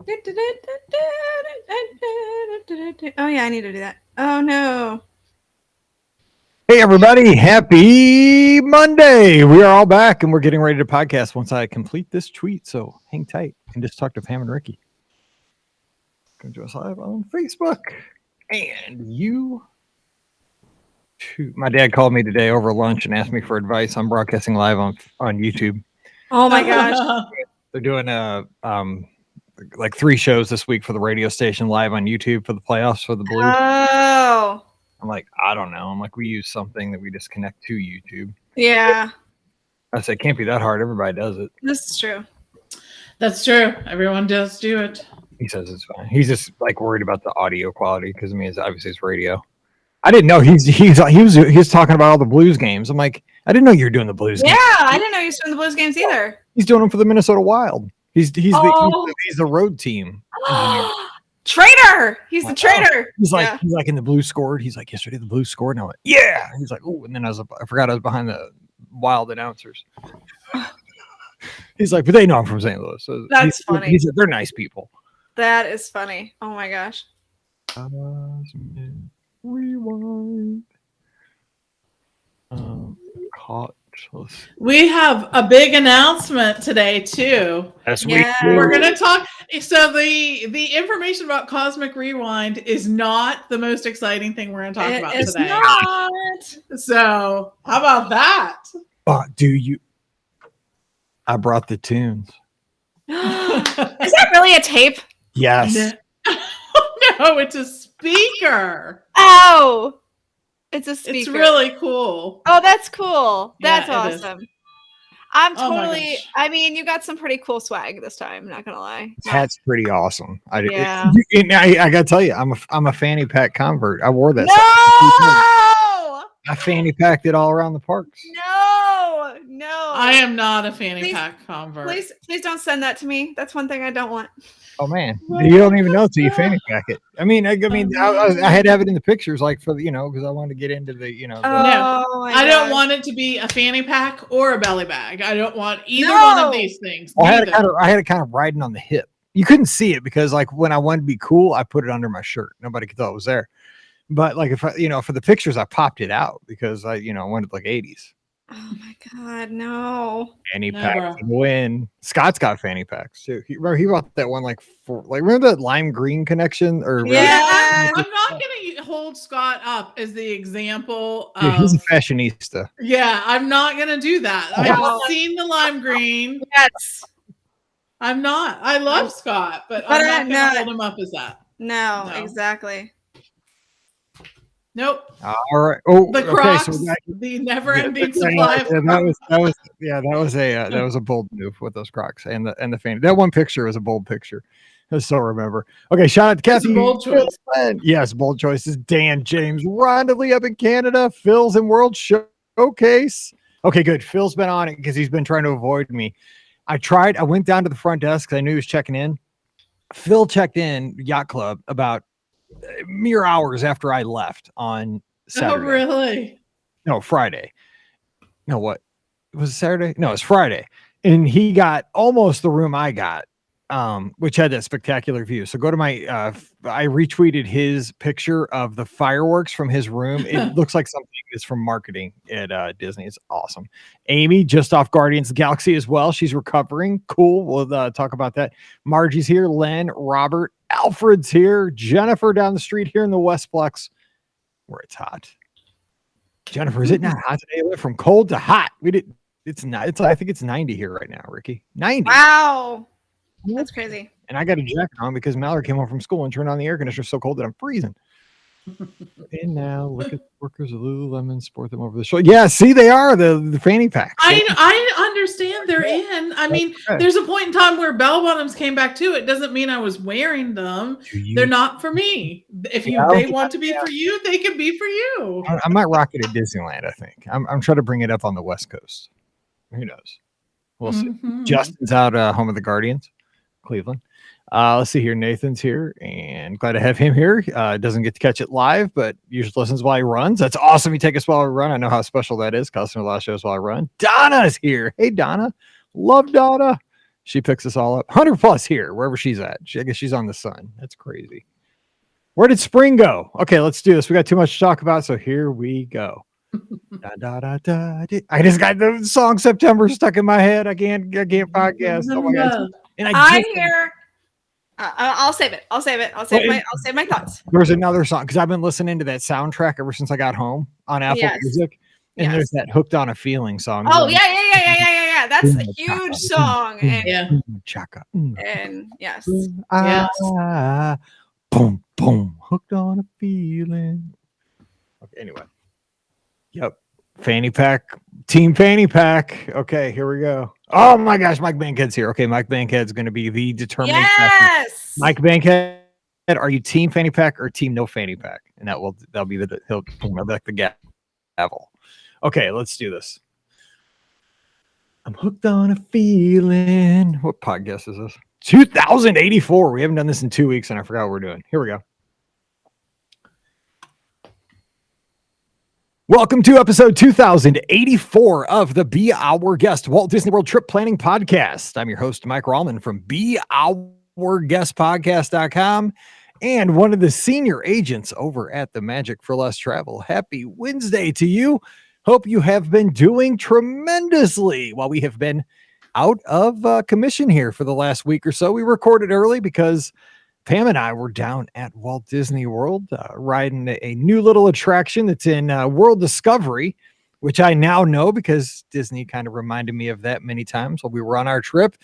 Oh yeah, I need to do that. Oh no. Hey everybody, happy Monday. We are all back and we're getting ready to podcast once I complete this tweet. So hang tight and just talk to Pam and Ricky. Come to us live on Facebook. And you too. My dad called me today over lunch and asked me for advice on broadcasting live on YouTube. Oh my gosh. They're doing like 3 shows this week for the radio station live on YouTube for the playoffs for the Blues. Oh. I'm like, I don't know. I'm like, we use something that we just connect to YouTube. Yeah. I said, it can't be that hard. Everybody does it. This is true. That's true. Everyone does do it. He says it's fine. He's just like worried about the audio quality because I mean, it's obviously it's radio. I didn't know he was talking about all the Blues games. I'm like, I didn't know you were doing the Blues games. Yeah, I didn't know you were doing the Blues games either. He's doing them for the Minnesota Wild. He's the road team. Traitor! He's the traitor. He's like in the Blues scored. He's like, yesterday the Blues scored. And I'm like, yeah. He's like, oh, and then I forgot I was behind the Wild announcers. He's like, but they know I'm from St. Louis. So that's funny. They're nice people. That is funny. Oh my gosh. Rewind. We have a big announcement today too. Yes, we're going to talk. So the information about Cosmic Rewind is not the most exciting thing we're going to talk about today. Not. So how about that? I brought the tunes. Is that really a tape? Yes. No, it's a speaker. Oh, it's a speaker. It's really cool. Oh, that's cool. That's yeah, awesome. I'm totally. I mean, you got some pretty cool swag this time. Not gonna lie. That's pretty awesome. I gotta tell you, I'm a fanny pack convert. I wore that. No. I fanny packed it all around the parks. No. I am not a fanny pack convert. Please don't send that to me. That's one thing I don't want. Oh man, you don't even know until you fanny pack it. I mean, I had to have it in the pictures, like for the, because I wanted to get into the, No, I don't want it to be a fanny pack or a belly bag. I don't want either one of these things. I had it kind of riding on the hip. You couldn't see it because like when I wanted to be cool, I put it under my shirt. Nobody could tell it was there. But like if I, for the pictures, I popped it out because I, wanted like 80s. Oh my God, no. Fanny pack win. Scott's got fanny packs too. He bought that one remember that lime green connection? I'm not gonna hold Scott up as the example of, he's a fashionista. Yeah, I'm not gonna do that. I've seen the lime green. Yes. I'm not. I love Scott, but I'm not gonna hold him up as that. No, exactly. Nope. All right. Oh, the Crocs, the never-ending supply. That was a bold move with those Crocs and the fan. That one picture was a bold picture. I still remember. Okay, shout out to Kathy. Bold choice. Yes, bold choices. Dan James, Rhonda Lee up in Canada. Phil's in World Showcase. Okay, good. Phil's been on it because he's been trying to avoid me. I went down to the front desk because I knew he was checking in. Phil checked in Yacht Club about mere hours after I left on Saturday. Oh, really? No, Friday. No, what? Was it Saturday? No, it's Friday. And he got almost the room I got, which had that spectacular view. So go to my, I retweeted his picture of the fireworks from his room. It looks like something is from marketing at Disney. It's awesome. Amy, just off Guardians of the Galaxy as well. She's recovering. Cool. We'll talk about that. Margie's here. Len, Robert, Alfred's here. Jennifer down the street here in the Westplex where it's hot. Jennifer, is it not hot today? We went from cold to hot. It's not. I think it's 90 here right now, Ricky. 90. Wow. That's crazy. And I got a jacket on because Mallory came home from school and turned on the air conditioner so cold that I'm freezing. And now look at workers of Lululemon, sport them over the shoulder. Yeah, see, they are the fanny packs. I understand they're in. I mean, there's a point in time where bell bottoms came back too. It doesn't mean I was wearing them. They're not for me. If they want to be for you, they can be for you. I might rock it at Disneyland. I think I'm trying to bring it up on the West Coast. Who knows? We'll see. Justin's out home of the Guardians, Cleveland. Let's see here. Nathan's here and glad to have him here. Doesn't get to catch it live, but usually listens while he runs. That's awesome. You take us while we run. I know how special that is. Costing a lot of shows while I run. Donna's here. Hey, Donna. Love Donna. She picks us all up. 100+ here, wherever she's at. I guess she's on the sun. That's crazy. Where did spring go? Okay, let's do this. We got too much to talk about, so here we go. Da, da, da, da, da. I just got the song September stuck in my head. I can't podcast. Oh my God. And I'm here. I'll save it. I'll save my thoughts. There's another song because I've been listening to that soundtrack ever since I got home on Apple Music. And there's that Hooked on a Feeling song. Oh, yeah. That's a huge song. And, Chaka. And yes. Boom, boom. Hooked on a feeling. Okay, anyway. Yep. Fanny pack. Team Fanny pack. Okay, here we go. Oh my gosh, Mike Bankhead's here. Okay, Mike Bankhead's going to be the determining factor. Mike Bankhead, are you team Fanny pack or team no Fanny pack? And that'll be he'll like the gavel. Okay, let's do this. I'm hooked on a feeling. What podcast is this? 2084. We haven't done this in 2 weeks, and I forgot what we're doing. Here we go. Welcome to episode 2084 of the Be Our Guest Walt Disney World Trip Planning Podcast. I'm your host, Mike Rallman from BeOurGuestPodcast.com and one of the senior agents over at the Magic for Less Travel. Happy Wednesday to you. Hope you have been doing tremendously while we have been out of commission here for the last week or so. We recorded early because Pam and I were down at Walt Disney World riding a new little attraction that's in World Discovery, which I now know because Disney kind of reminded me of that many times while we were on our trip.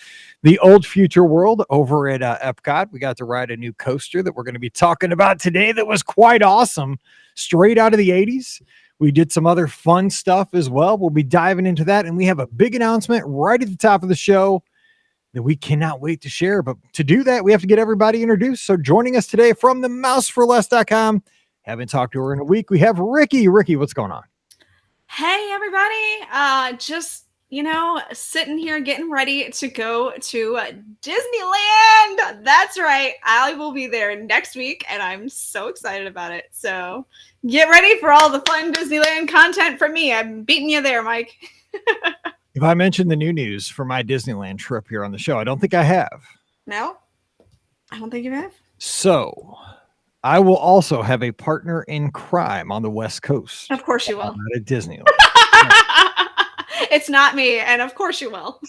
The Old Future World over at Epcot. We got to ride a new coaster that we're going to be talking about today that was quite awesome, straight out of the 80s. We did some other fun stuff as well. We'll be diving into that, and we have a big announcement right at the top of the show that we cannot wait to share. But to do that, we have to get everybody introduced. So joining us today from the mouseforless.com, haven't talked to her in a week, we have Ricky. Ricky, what's going on? Hey, everybody. Just, sitting here getting ready to go to Disneyland. That's right. I will be there next week, and I'm so excited about it. So get ready for all the fun Disneyland content from me. I'm beating you there, Mike. If I mentioned the new news for my Disneyland trip here on the show, I don't think I have. No, I don't think you have. So I will also have a partner in crime on the West Coast. Of course you will. At Disneyland. It's not me. And of course you will.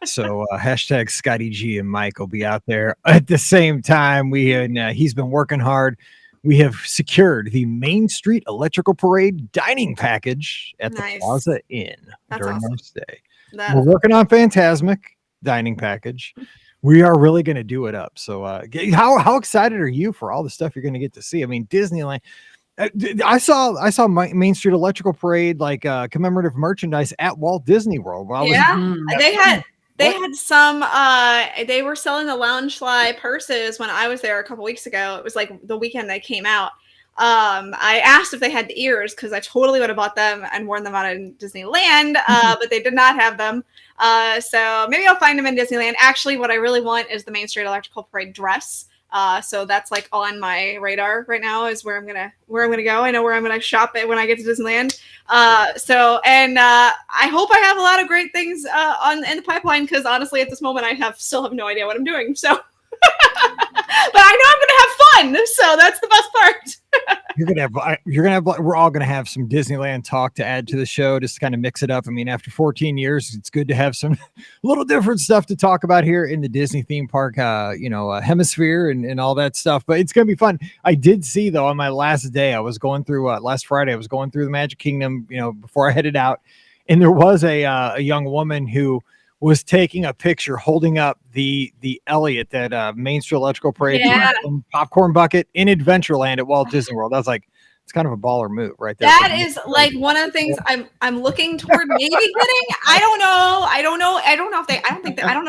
So hashtag Scotty G and Mike will be out there at the same time. He's been working hard. We have secured the Main Street Electrical Parade dining package at the Plaza Inn during our stay. We're working on Fantasmic dining package. We are really going to do it up. So how excited are you for all the stuff you're going to get to see? I mean, Disneyland. I saw Main Street Electrical Parade, like commemorative merchandise at Walt Disney World. They had some, they were selling the Lounge Fly purses when I was there a couple weeks ago. It was like the weekend they came out. I asked if they had the ears because I totally would have bought them and worn them out in Disneyland, but they did not have them. So maybe I'll find them in Disneyland. Actually, what I really want is the Main Street Electrical Parade dress. So that's like on my radar right now is where I'm gonna go. I know where I'm gonna shop it when I get to Disneyland. I hope I have a lot of great things in the pipeline because honestly, at this moment, I still have no idea what I'm doing. So, but I know I'm gonna have fun. So that's the best part. We're all gonna have some Disneyland talk to add to the show, just to kind of mix it up. I mean, after 14 years, it's good to have some little different stuff to talk about here in the Disney theme park, hemisphere and all that stuff. But it's gonna be fun. I did see though on my last day, I was going through last Friday. I was going through the Magic Kingdom, before I headed out, and there was a young woman who was taking a picture holding up the Elliot, that Main Street Electrical Parade popcorn bucket in Adventureland at Walt Disney World. I was like, it's kind of a baller move right there. That is like one of the things I'm looking toward maybe getting. I don't know if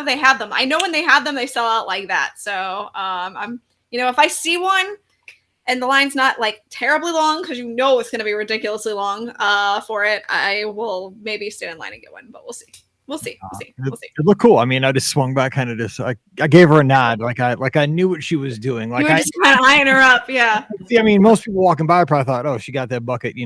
they have them. I know when they have them, they sell out like that. So if I see one and the line's not like terribly long, because it's going to be ridiculously long for it, I will maybe stand in line and get one, but we'll see. We'll see. It looked cool. I mean, I just swung back, kind of just I gave her a nod, like I knew what she was doing. Like you were just kind of eyeing her up, yeah. See, I mean, most people walking by probably thought, oh, she got that bucket,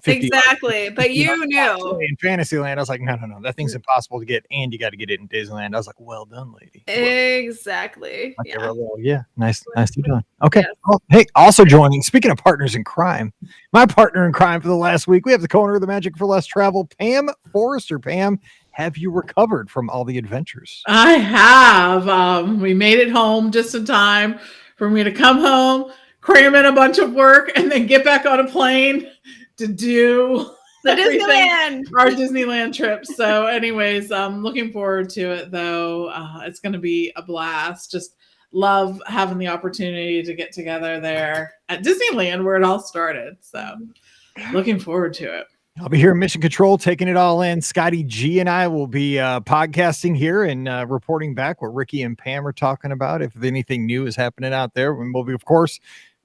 50 exactly. But you knew in Fantasyland. I was like, no, that thing's impossible to get, and you got to get it in Disneyland. I was like, well done, lady. Exactly. Like Yeah. Nicely done. Okay. Yes. Well, hey, also joining, speaking of partners in crime, my partner in crime for the last week, we have the co-owner of the Magic for Less Travel, Pam Forrester. Pam, have you recovered from all the adventures? I have. We made it home just in time for me to come home, cram in a bunch of work, and then get back on a plane to do The Disneyland. our Disneyland trip. So anyways, I'm looking forward to it though. It's going to be a blast. Just love having the opportunity to get together there at Disneyland where it all started. So looking forward to it. I'll be here in Mission Control, taking it all in. Scotty G and I will be podcasting here and reporting back what Ricky and Pam are talking about. If anything new is happening out there, and we'll be, of course,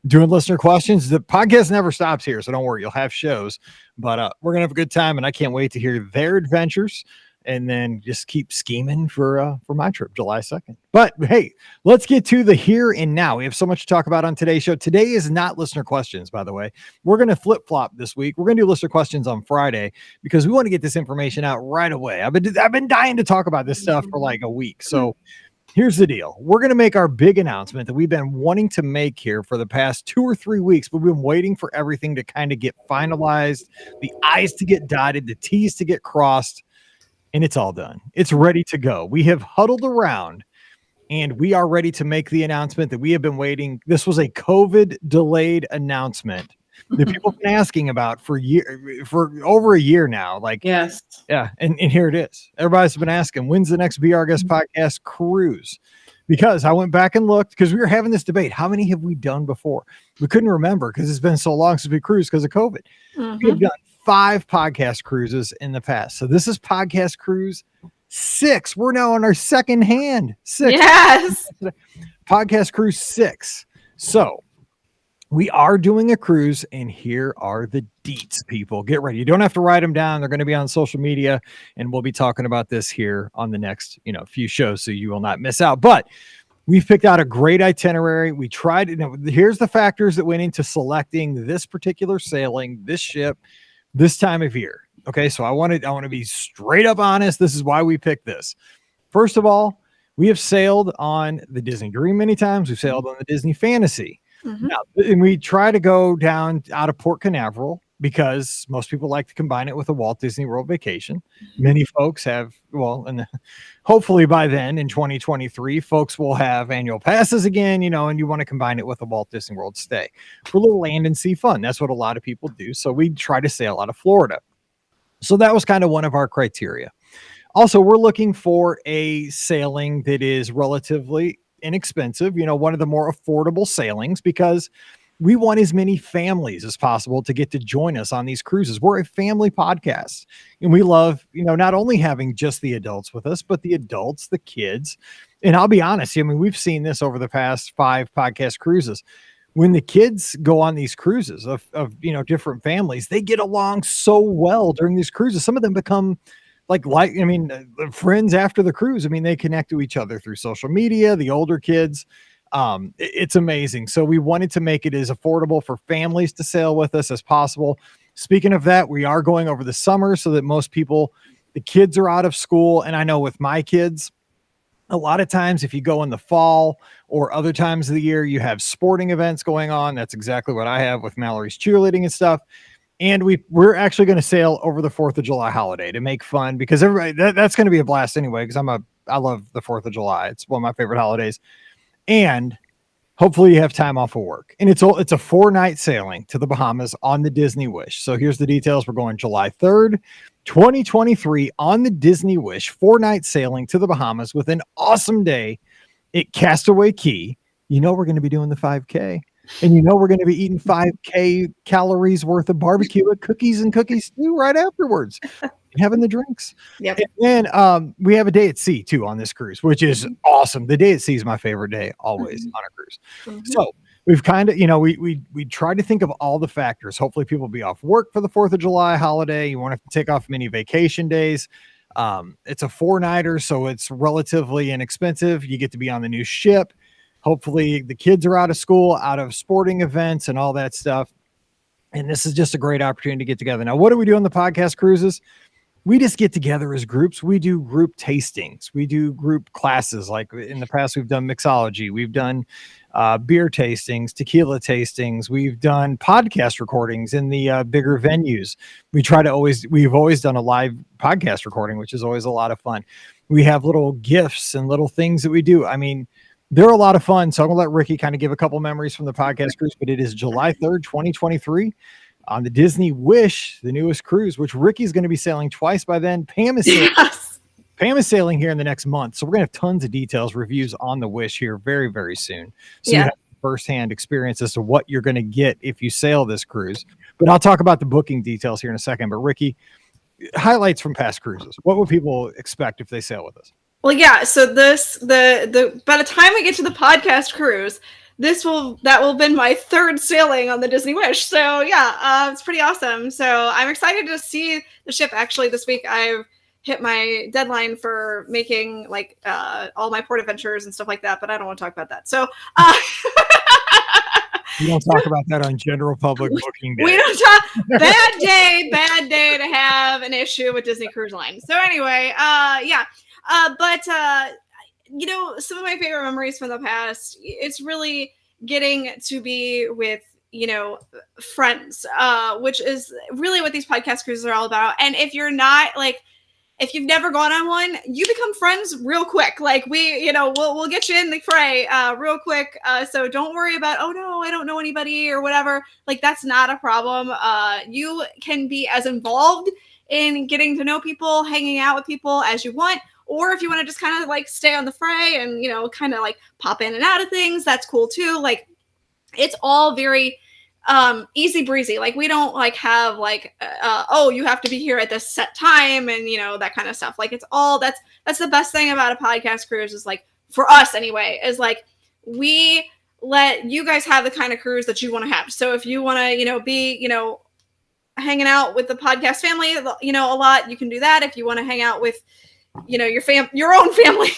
doing listener questions. The podcast never stops here, so don't worry. You'll have shows, but we're going to have a good time, and I can't wait to hear their adventures and then just keep scheming for my trip, July 2nd. But hey, let's get to the here and now. We have so much to talk about on today's show. Today is not listener questions, by the way. We're going to flip-flop this week. We're going to do listener questions on Friday because we want to get this information out right away. I've been dying to talk about this stuff for like a week. So here's the deal. We're going to make our big announcement that we've been wanting to make here for the past 2 or 3 weeks, but we've been waiting for everything to kind of get finalized, the I's to get dotted, the T's to get crossed, and it's all done. It's ready to go. We have huddled around, and we are ready to make the announcement that we have been waiting. This was a COVID delayed announcement that people have been asking about for over a year now. Like, yes. Yeah. And here it is. Everybody's been asking, when's the next Be Our Guest podcast cruise? Because I went back and looked, because we were having this debate. How many have we done before? We couldn't remember because it's been so long since we cruised because of COVID. We have done 5 podcast cruises in the past. So this is podcast cruise 6. We're now on our second hand. 6. Yes. Podcast cruise 6. So we are doing a cruise, and here are the deets, people. Get ready. You don't have to write them down. They're going to be on social media, and we'll be talking about this here on the next, few shows, so you will not miss out. But we've picked out a great itinerary. We tried. Here's the factors that went into selecting this particular sailing, this ship, this time of year. Okay, so I want to be straight up honest. This is why we picked this. First of all, we have sailed on the Disney Dream many times. We've sailed on the Disney Fantasy. Now, and we try to go down out of Port Canaveral because most people like to combine it with a Walt Disney World vacation. Many folks have, and hopefully by then in 2023, folks will have annual passes again, and you want to combine it with a Walt Disney World stay for a little land and sea fun. That's what a lot of people do. So we try to sail out of Florida. So that was kind of one of our criteria. Also, we're looking for a sailing that is relatively inexpensive, one of the more affordable sailings, because we want as many families as possible to get to join us on these cruises. We're a family podcast, and we love, not only having just the adults with us, but the adults, the kids. And I'll be honest, we've seen this over the past 5 podcast cruises. When the kids go on these cruises of different families, they get along so well during these cruises. Some of them become friends after the cruise. They connect to each other through social media, the older kids. It's amazing. So we wanted to make it as affordable for families to sail with us as possible. Speaking of that, we are going over the summer so that most people, the kids are out of school. And I know with my kids, a lot of times if you go in the fall or other times of the year, you have sporting events going on. That's exactly what I have with Mallory's cheerleading and stuff. And we're actually going to sail over the 4th of July holiday to make fun, because everybody that's going to be a blast anyway, because I love the 4th of July. It's one of my favorite holidays. And hopefully you have time off of work. And it's a 4-night sailing to the Bahamas on the Disney Wish. So here's the details. We're going July 3rd, 2023 on the Disney Wish, 4-night sailing to the Bahamas with an awesome day at Castaway Cay. We're going to be doing the 5K. And we're going to be eating 5K calories worth of barbecue at Cookies and Cookies too right afterwards, and having the drinks. Yep. And then we have a day at sea too on this cruise, which is awesome. The day at sea is my favorite day always on a cruise. So we've kind of, we tried to think of all the factors. Hopefully people will be off work for the 4th of July holiday. You won't have to take off many vacation days. It's a 4-nighter, so it's relatively inexpensive. You get to be on the new ship. Hopefully the kids are out of school, out of sporting events and all that stuff. And this is just a great opportunity to get together. Now, what do we do on the podcast cruises? We just get together as groups. We do group tastings. We do group classes. Like in the past, we've done mixology. We've done beer tastings, tequila tastings. We've done podcast recordings in the bigger venues. We've always done a live podcast recording, which is always a lot of fun. We have little gifts and little things that we do. I mean, they're a lot of fun. So I'm gonna let Ricky kind of give a couple memories from the podcast cruise, but it is July 3rd, 2023. On the Disney Wish, the newest cruise, which Ricky's going to be sailing twice by then. Pam is sailing here in the next month. So we're going to have tons of details, reviews on the Wish here very, very soon. So you have firsthand experience as to what you're going to get if you sail this cruise. But I'll talk about the booking details here in a second. But Ricky, highlights from past cruises. What would people expect if they sail with us? Well, yeah. So the by the time we get to the podcast cruise, that will have been my third sailing on the Disney Wish. So yeah, it's pretty awesome. So I'm excited to see the ship. Actually, this week I've hit my deadline for making like all my port adventures and stuff like that, but I don't want to talk about that. So we don't talk about that on general public booking day. We don't talk. Bad day to have an issue with Disney Cruise Line. So anyway, but some of my favorite memories from the past, it's really getting to be with, friends, which is really what these podcast cruises are all about. And if you've never gone on one, you become friends real quick. Like we'll get you in the fray real quick. So don't worry about, oh no, I don't know anybody or whatever. Like that's not a problem. You can be as involved in getting to know people, hanging out with people as you want. Or if you want to just kind of like stay on the fray and, kind of like pop in and out of things, that's cool too. Like it's all very easy breezy. Like we don't like have like, you have to be here at this set time and, that kind of stuff. Like it's all that's the best thing about a podcast cruise is like for us anyway, is like we let you guys have the kind of cruise that you want to have. So if you want to, be, hanging out with the podcast family, a lot, you can do that. If you want to hang out with, your own family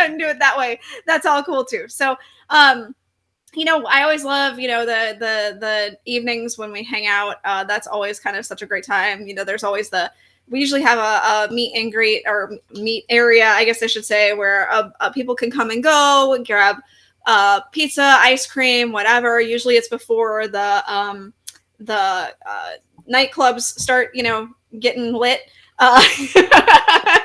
and do it that way, that's all cool too. So I always love the evenings when we hang out. That's always kind of such a great time. There's always we usually have a meet and greet or meet area, I guess I should say, where people can come and go and grab pizza, ice cream, whatever. Usually it's before the nightclubs start getting lit.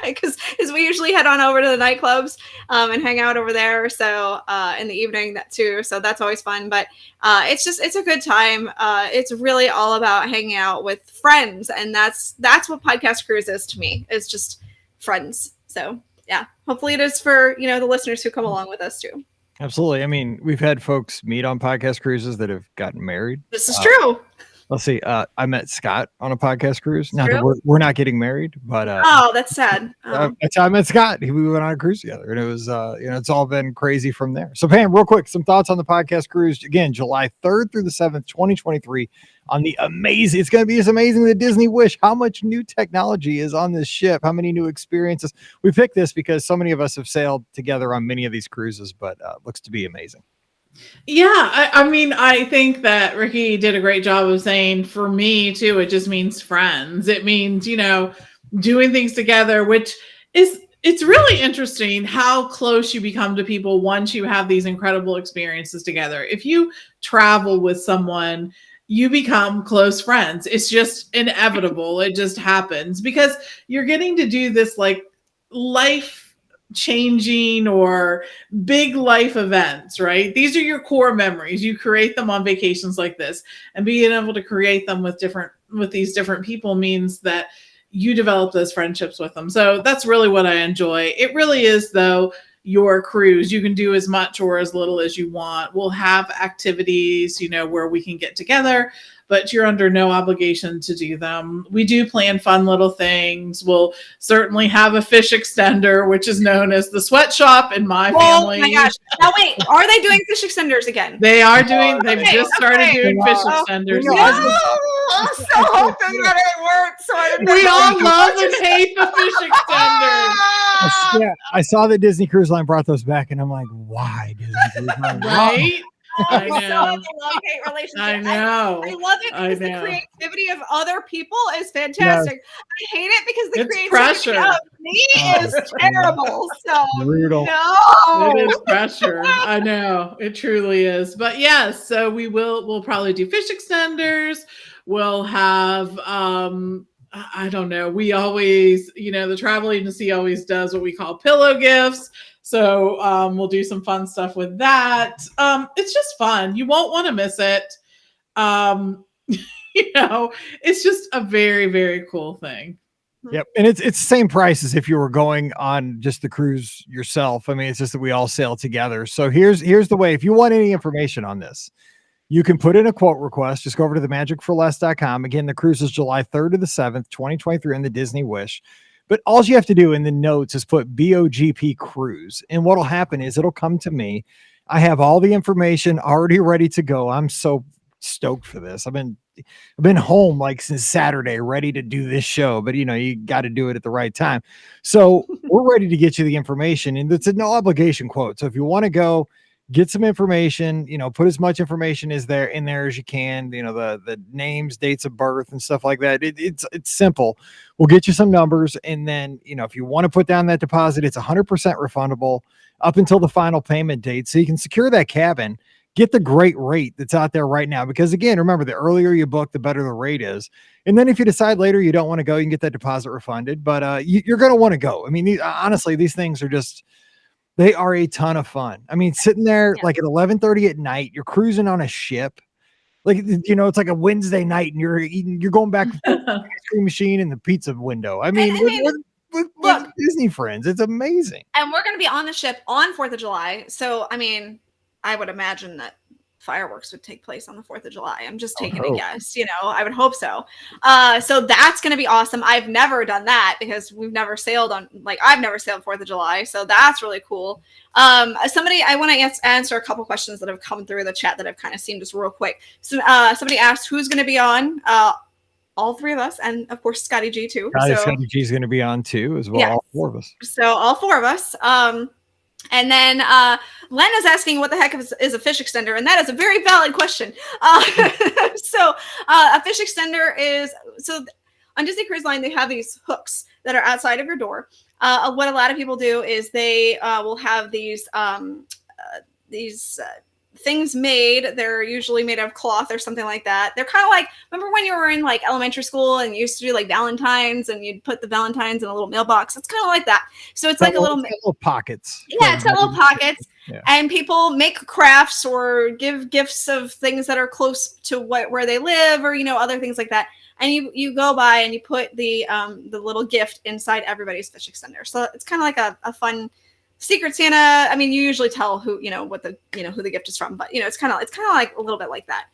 Because we usually head on over to the nightclubs and hang out over there. So in the evening that too. So that's always fun. But it's a good time. It's really all about hanging out with friends, and that's what podcast cruise is to me. It's just friends. So yeah, hopefully it is for the listeners who come along with us too. Absolutely. I mean, we've had folks meet on podcast cruises that have gotten married. This is true. Let's see. I met Scott on a podcast cruise. Now that we're not getting married, but that's sad. That's how I met Scott. We went on a cruise together, and it was it's all been crazy from there. So Pam, real quick, some thoughts on the podcast cruise. Again, July 3rd through the 7th, 2023, on the amazing. It's going to be as amazing the Disney Wish. How much new technology is on this ship? How many new experiences? We picked this because so many of us have sailed together on many of these cruises, but looks to be amazing. Yeah, I mean, I think that Ricky did a great job of saying, for me too, it just means friends. It means, doing things together, which it's really interesting how close you become to people once you have these incredible experiences together. If you travel with someone, you become close friends. It's just inevitable. It just happens because you're getting to do this like life changing or big life events, right? These are your core memories. You create them on vacations like this, and being able to create them with these different people means that you develop those friendships with them. So that's really what I enjoy. It really is, though, your cruise. You can do as much or as little as you want. We'll have activities, where we can get together, but you're under no obligation to do them. We do plan fun little things. We'll certainly have a fish extender, which is known as the sweatshop in my family. Oh my gosh. Now wait, are they doing fish extenders again? They are doing, they've just started doing fish extenders. No, I'm so hoping that it works. So we all love and hate the fish extenders. Yeah, I saw that Disney Cruise Line brought those back, and I'm like, why Disney Cruise Line? Right? I so know. it's a love-hate relationship. I know. I love it because the creativity of other people is fantastic. I hate it because the creativity of me is terrible. So brutal. no. It is pressure. I know. It truly is. But yes, so we'll probably do fish extenders. We'll have I don't know. We always, the travel agency always does what we call pillow gifts. So we'll do some fun stuff with that. It's just fun. You won't want to miss it. It's just a very, very cool thing. Yep. And it's the same price as if you were going on just the cruise yourself. I mean, it's just that we all sail together. So here's the way. If you want any information on this, you can put in a quote request. Just go over to themagicforless.com. Again, the cruise is July 3rd to the 7th, 2023 in the Disney Wish. But all you have to do in the notes is put BOGP cruise. And what'll happen is it'll come to me. I have all the information already ready to go. I'm so stoked for this. I've been home like since Saturday, ready to do this show, but you got to do it at the right time. So we're ready to get you the information, and it's a no obligation quote. So if you want to go get some information, put as much information in there as you can, the names, dates of birth and stuff like that. It's simple. We'll get you some numbers. And then, if you want to put down that deposit, it's 100% refundable up until the final payment date. So you can secure that cabin, get the great rate that's out there right now. Because again, remember, the earlier you book, the better the rate is. And then if you decide later you don't want to go, you can get that deposit refunded, but you're going to want to go. I mean, honestly, these things are they are a ton of fun. I mean, sitting there like at 11:30 at night, you're cruising on a ship. Like, it's like a Wednesday night and you're going back to the ice cream machine and the pizza window. I mean, with Disney friends, it's amazing. And we're going to be on the ship on 4th of July. So, I mean, I would imagine that fireworks would take place on the 4th of July. I'm just taking a guess, I would hope so. So that's going to be awesome. I've never done that because we've never sailed I've never sailed 4th of July. So that's really cool. I want to answer a couple questions that have come through the chat that I've kind of seen just real quick. So somebody asked who's going to be on, all three of us, and of course Scotty G too. Scotty G is going to be on too as well. Yeah. All four of us. So all four of us. And then Len is asking what the heck is a fish extender, and that is a very valid question. So a fish extender is, on Disney Cruise Line, they have these hooks that are outside of your door. What a lot of people do is they will have these things made. They're usually made of cloth or something like that. They're kind of like, remember when you were in like elementary school and you used to do like Valentines and you'd put the Valentines in a little mailbox? It's kind of like that. So it's like a little pockets. Yeah, it's got little pockets. Yeah. And people make crafts or give gifts of things that are close to where they live, or other things like that. And you go by and you put the little gift inside everybody's fish extender. So it's kind of like a fun Secret Santa. I mean, you usually tell who what the who the gift is from, but it's kind of like a little bit like that.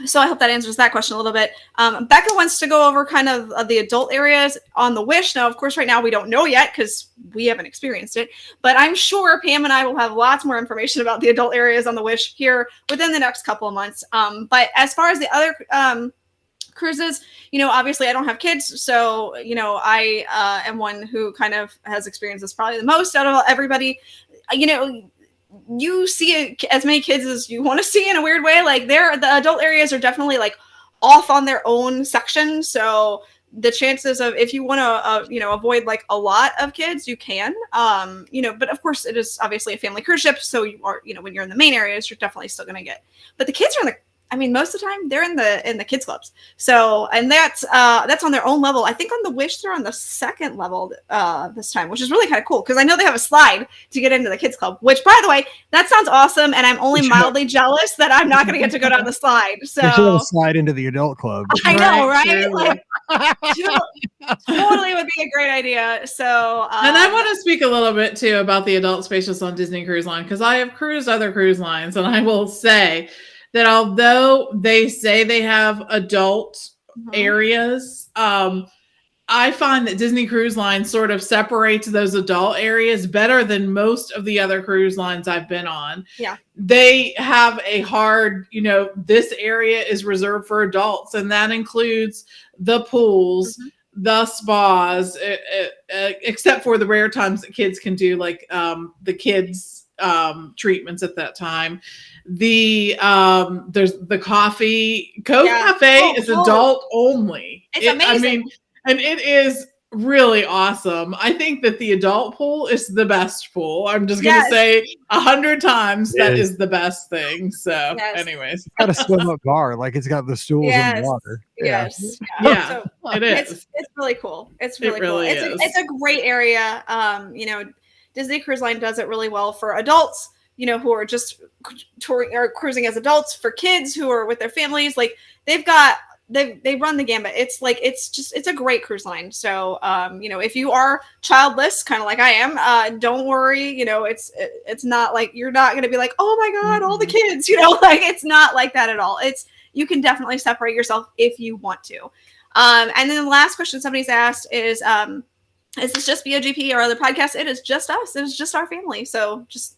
So I hope that answers that question a little bit. Becca wants to go over kind of the adult areas on the Wish. Now, of course, right now we don't know yet because we haven't experienced it, but I'm sure Pam and I will have lots more information about the adult areas on the Wish here within the next couple of months. But as far as the other cruises, obviously I don't have kids, so I am one who kind of has experienced this probably the most out of everybody. You see as many kids as you want to see in a weird way. Like the adult areas are definitely like off on their own section, so the chances of, if you want to avoid like a lot of kids, you can, but of course it is obviously a family cruise ship, so you are, when you're in the main areas, you're definitely still going to get, but the kids are in most of the time they're in the kids clubs. So, and that's on their own level. I think on the Wish they're on the second level this time, which is really kind of cool because I know they have a slide to get into the kids club, which, by the way, that sounds awesome. And I'm only mildly jealous that I'm not going to get to go down the slide. So they should have a slide into the adult club. I know, right? Like, totally would be a great idea. So, and I want to speak a little bit too about the adult spaces on Disney Cruise Line, because I have cruised other cruise lines, and I will say that although they say they have adult areas, I find that Disney Cruise Line sort of separates those adult areas better than most of the other cruise lines I've been on. Yeah. They have a hard, this area is reserved for adults, and that includes the pools, the spas, except for the rare times that kids can do like the kids treatments at that time. There's the coffee. Cove Cafe is adult only. It's amazing. I mean, and it is really awesome. I think that the adult pool is the best pool. I'm just going to say 100 times that is the best thing. So anyways. It's got a swim up bar. Like it's got the stools and water. Yes. Yeah, so, it is. It's really cool. It's really cool. It's a great area. You know, Disney Cruise Line does it really well for adults, you know, who are just touring or cruising as adults, for kids who are with their families. Like they run the gambit. It's like, it's a great cruise line. So, you know, if you are childless, kind of like I am, don't worry. You know, it's not like, you're not going to be like, oh my God, all the kids, you know, like it's not like that at all. You can definitely separate yourself if you want to. And then the last question somebody's asked is this just BOGP or other podcasts? It is just us. It is just our family. So just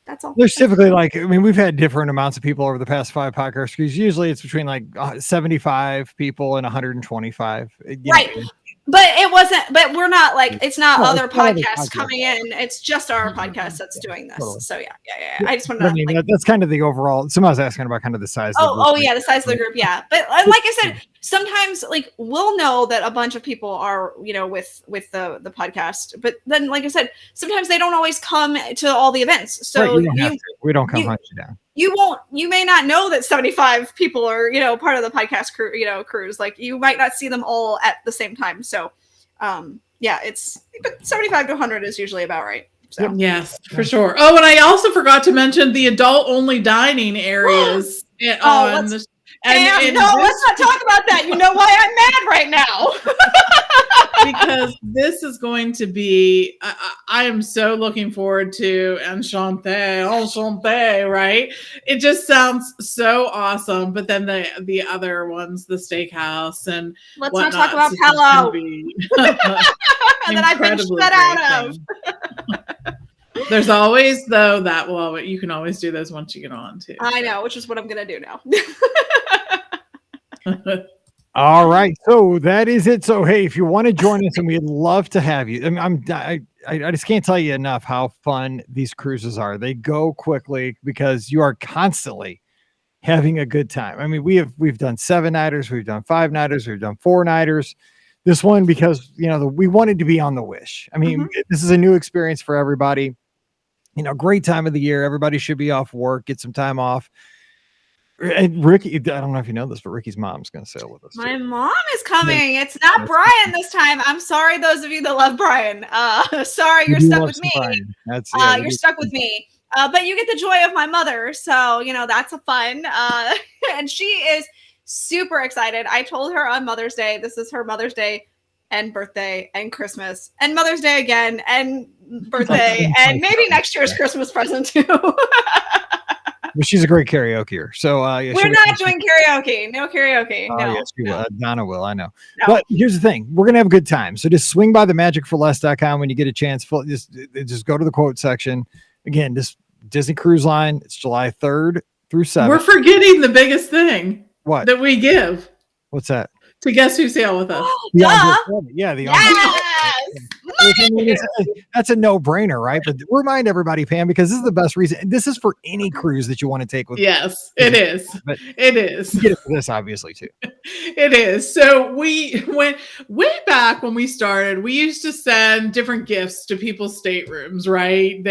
that's all. There's typically we've had different amounts of people over the past 5 podcast cruises. Usually it's between 75 people and 125. Right. But we're not like, it's not other podcasts coming in. It's just our podcast that's doing this. Totally. So yeah. I just want to that's kind of the overall. Somebody was asking about kind of the size. The size of the group. Yeah. But like I said, sometimes like we'll know that a bunch of people are, you know, with the podcast, but then like I said, sometimes they don't always come to all the events. So we don't come hunt you down. You may not know that 75 people are, you know, part of the podcast crew, you know, cruise. Like you might not see them all at the same time. So, it's 75 to 100 is usually about right. So yes, for sure. Oh, and I also forgot to mention the adult only dining areas. Let's not talk about that. You know why I'm mad right now. Because this is going to be, I am so looking forward to Enchanté, right? It just sounds so awesome. But then the other ones, the steakhouse and let's not talk about Pello. That I've been shut out of. There's always, though, you can always do those once you get on too. I know, which is what I'm going to do now. All right, so that is it. So hey, if you want to join us, and we'd love to have you. I just can't tell you enough how fun these cruises are. They go quickly because you are constantly having a good time. I mean, we've done 7-nighters, we've done 5-nighters, we've done 4-nighters. This one because we wanted to be on the Wish. I mean, this is a new experience for everybody. You know, great time of the year. Everybody should be off work, get some time off. And Ricky, I don't know if you know this, but Ricky's mom's going to sail with us. My mom is coming. It's not Brian this time. I'm sorry, those of you that love Brian. Sorry, you're stuck with me. You're stuck with me. But you get the joy of my mother. So, that's a fun. And she is super excited. I told her on Mother's Day, this is her Mother's Day and birthday and Christmas and Mother's Day again and birthday and maybe next year's Christmas present too. Well, she's a great karaokeer. So we're not doing karaoke. No karaoke. No. Yes, we will. Donna will. I know. No. But here's the thing: we're gonna have a good time. So just swing by themagicforless.com when you get a chance. Just go to the quote section. Again, this Disney Cruise Line. It's July 3rd through 7th. We're forgetting the biggest thing. What? That we give. What's that? To Guess Who Sail with Us. That's a no-brainer, right? But remind everybody, Pam, because this is the best reason. This is for any cruise that you want to take with. Yes, it is. But it is. You get it for this, obviously, too. It is. So we went way back when we started. We used to send different gifts to people's staterooms, right?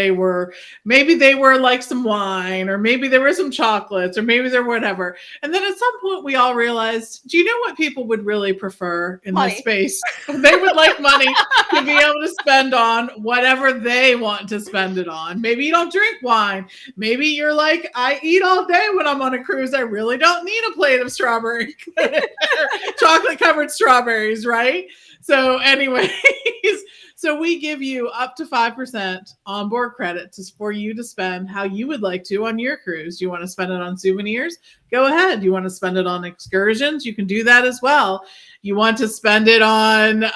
Maybe they were like some wine, or maybe there were some chocolates, or maybe there were whatever. And then at some point, we all realized, do you know what people would really prefer in this space? They would like money to be able to spend on whatever they want to spend it on. Maybe you don't drink wine. Maybe you're like, I eat all day when I'm on a cruise. I really don't need a plate of chocolate covered strawberries, right? So anyways, so we give you up to 5% onboard credit for you to spend how you would like to on your cruise. Do you want to spend it on souvenirs? Go ahead. You want to spend it on excursions? You can do that as well. You want to spend it on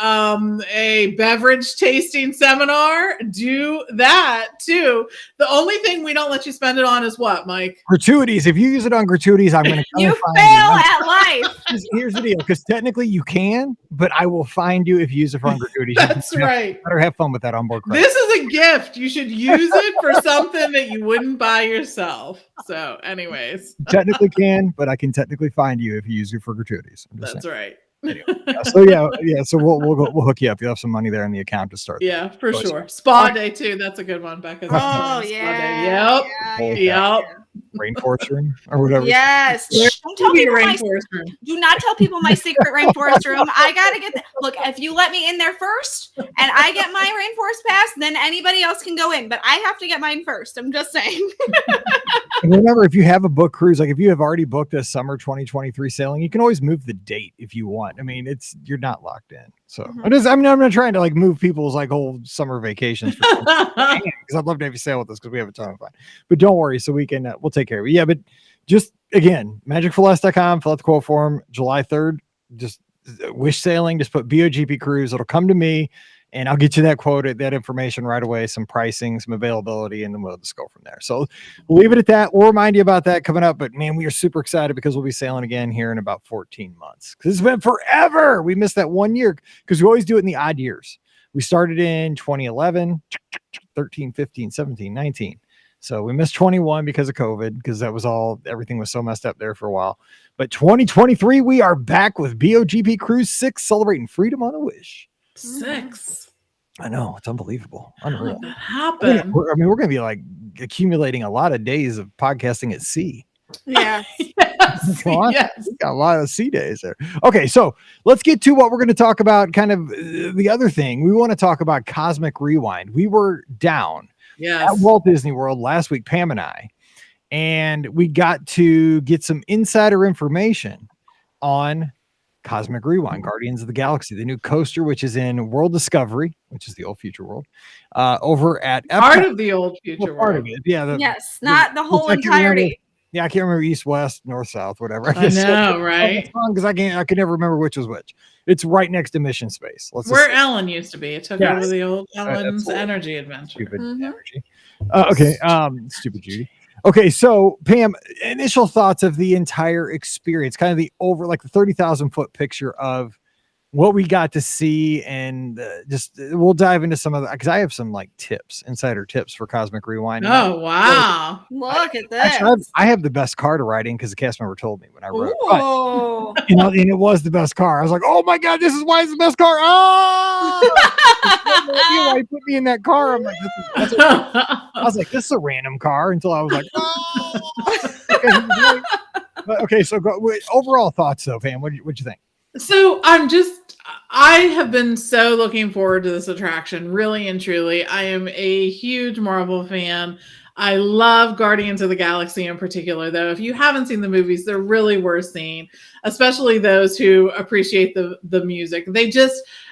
a beverage tasting seminar? Do that too. The only thing we don't let you spend it on is what, Mike? Gratuities. If you use it on gratuities, I'm going to you fail at life. Here's the deal, because technically you can, but I will find you if you use it for gratuities. That's right. right. Better have fun with that onboard credit. This is a gift. You should use it for something that you wouldn't buy yourself. So, anyways. Technically can, but I can technically find you if you use it for gratuities. That's right. Anyway, so we'll hook you up. You'll have some money there in the account to start. Yeah, for sure. Spa day too. That's a good one, Becca. Oh yeah. Yep. Rainforest room or whatever. Yes. Don't tell people do not tell people my secret rainforest room. I gotta get that. Look, if you let me in there first and I get my rainforest pass, then anybody else can go in. But I have to get mine first. I'm just saying. And remember, if you have a book cruise, like if you have already booked a summer 2023 sailing, you can always move the date if you want. I mean, you're not locked in. So I'm not trying to like move people's like whole summer vacations because I'd love to have you sail with us because we have a ton of fun. But don't worry, so we can we'll take care of it. Yeah, but just again, magicforless.com, fill out the quote form, July 3rd. Just wish sailing, just put BOGP cruise. It'll come to me and I'll get you that quote, that information right away, some pricing, some availability, and then we'll just go from there. So we'll leave it at that. We'll remind you about that coming up. But man, we are super excited because we'll be sailing again here in about 14 months. Because it's been forever. We missed that 1 year because we always do it in the odd years. We started in 2011, 13, 15, 17, 19. So we missed 21 because of COVID, because everything was so messed up there for a while. But 2023, we are back with BOGP Cruise 6, celebrating freedom on a wish. 6. I know, it's unbelievable. Unreal. How did that happen? We're going to be like accumulating a lot of days of podcasting at sea. Yeah. Yes. We got a lot of sea days there. Okay, so let's get to what we're going to talk about. Kind of the other thing we want to talk about, Cosmic Rewind. We were down at Walt Disney World last week, Pam and I, and we got to get some insider information on Cosmic Rewind, Guardians of the Galaxy, the new coaster, which is in World Discovery, which is the old future world, over at Epcot. Part of the old future part world. of it. Yeah. Not the whole entirety. I can't remember east, west, north, south, whatever. I know, right? Because I could never remember which was which. It's right next to Mission Space. Where Ellen used to be. It took over the old Ellen's Energy Adventure. Stupid energy. Okay. Stupid Judy. Okay, so Pam, initial thoughts of the entire experience, kind of the the 30,000 foot picture of what we got to see, and we'll dive into some of that because I have some like insider tips for Cosmic Rewind. Oh wow! Look at this. Actually, I have the best car to ride in because the cast member told me when I rode. Oh, and it was the best car. I was like, oh my god, this is why it's the best car. Oh, why you put me in that car? I'm like, I was like, this is a random car until I was like, oh. Okay, so overall thoughts though, Pam. What'd you think? So I have been so looking forward to this attraction, really and truly. I am a huge Marvel fan. I love Guardians of the Galaxy in particular, though. If you haven't seen the movies, they're really worth seeing, especially those who appreciate the music.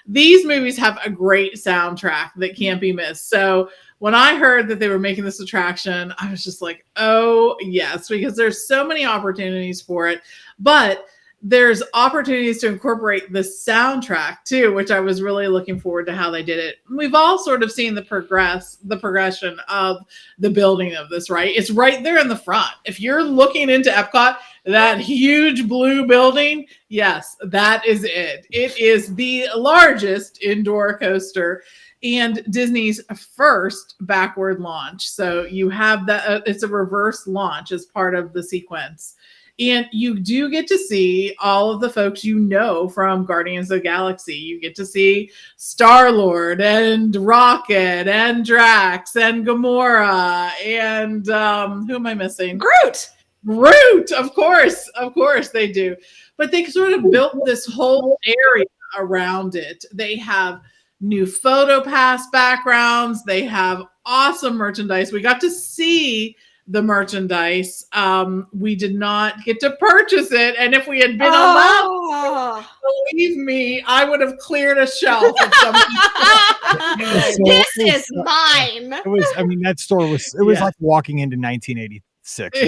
These movies have a great soundtrack that can't be missed. So when I heard that they were making this attraction, I was just like, oh yes, because there's so many opportunities for it. But there's opportunities to incorporate the soundtrack too, which I was really looking forward to how they did it. We've all sort of seen the progression of the building of this, right? It's right there in the front. If you're looking into Epcot, that huge blue building, yes, that is it. It is the largest indoor coaster and Disney's first backward launch. So you have it's a reverse launch as part of the sequence. And you do get to see all of the folks you know from Guardians of the Galaxy. You get to see Star-Lord and Rocket and Drax and Gamora and who am I missing? Groot, of course they do. But they sort of built this whole area around it. They have new photo pass backgrounds. They have awesome merchandise. We got to see the merchandise. We did not get to purchase it, and if we had been allowed, believe me, I would have cleared a shelf of something. This is mine. It was. I mean, that store was. It was like walking into 1986.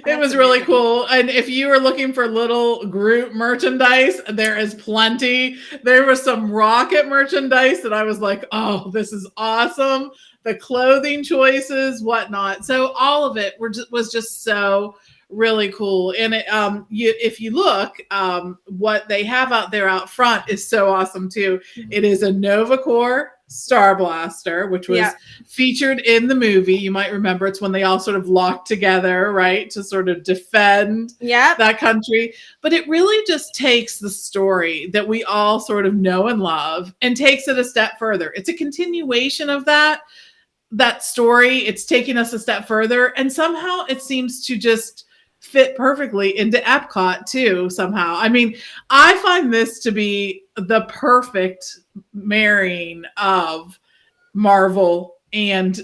It was really cool. And if you were looking for little Groot merchandise, there is plenty. There was some Rocket merchandise that I was like, oh, this is awesome. The clothing choices, whatnot. So all of it was just so really cool. And it, if you look, what they have out there out front is so awesome too. It is a Novacore Star Blaster, which was featured in the movie. You might remember it's when they all sort of locked together, right, to sort of defend that country. But it really just takes the story that we all sort of know and love and takes it a step further. It's a continuation of that story. It's taking us a step further, and somehow it seems to just fit perfectly into Epcot too, somehow. I mean, I find this to be the perfect marrying of Marvel and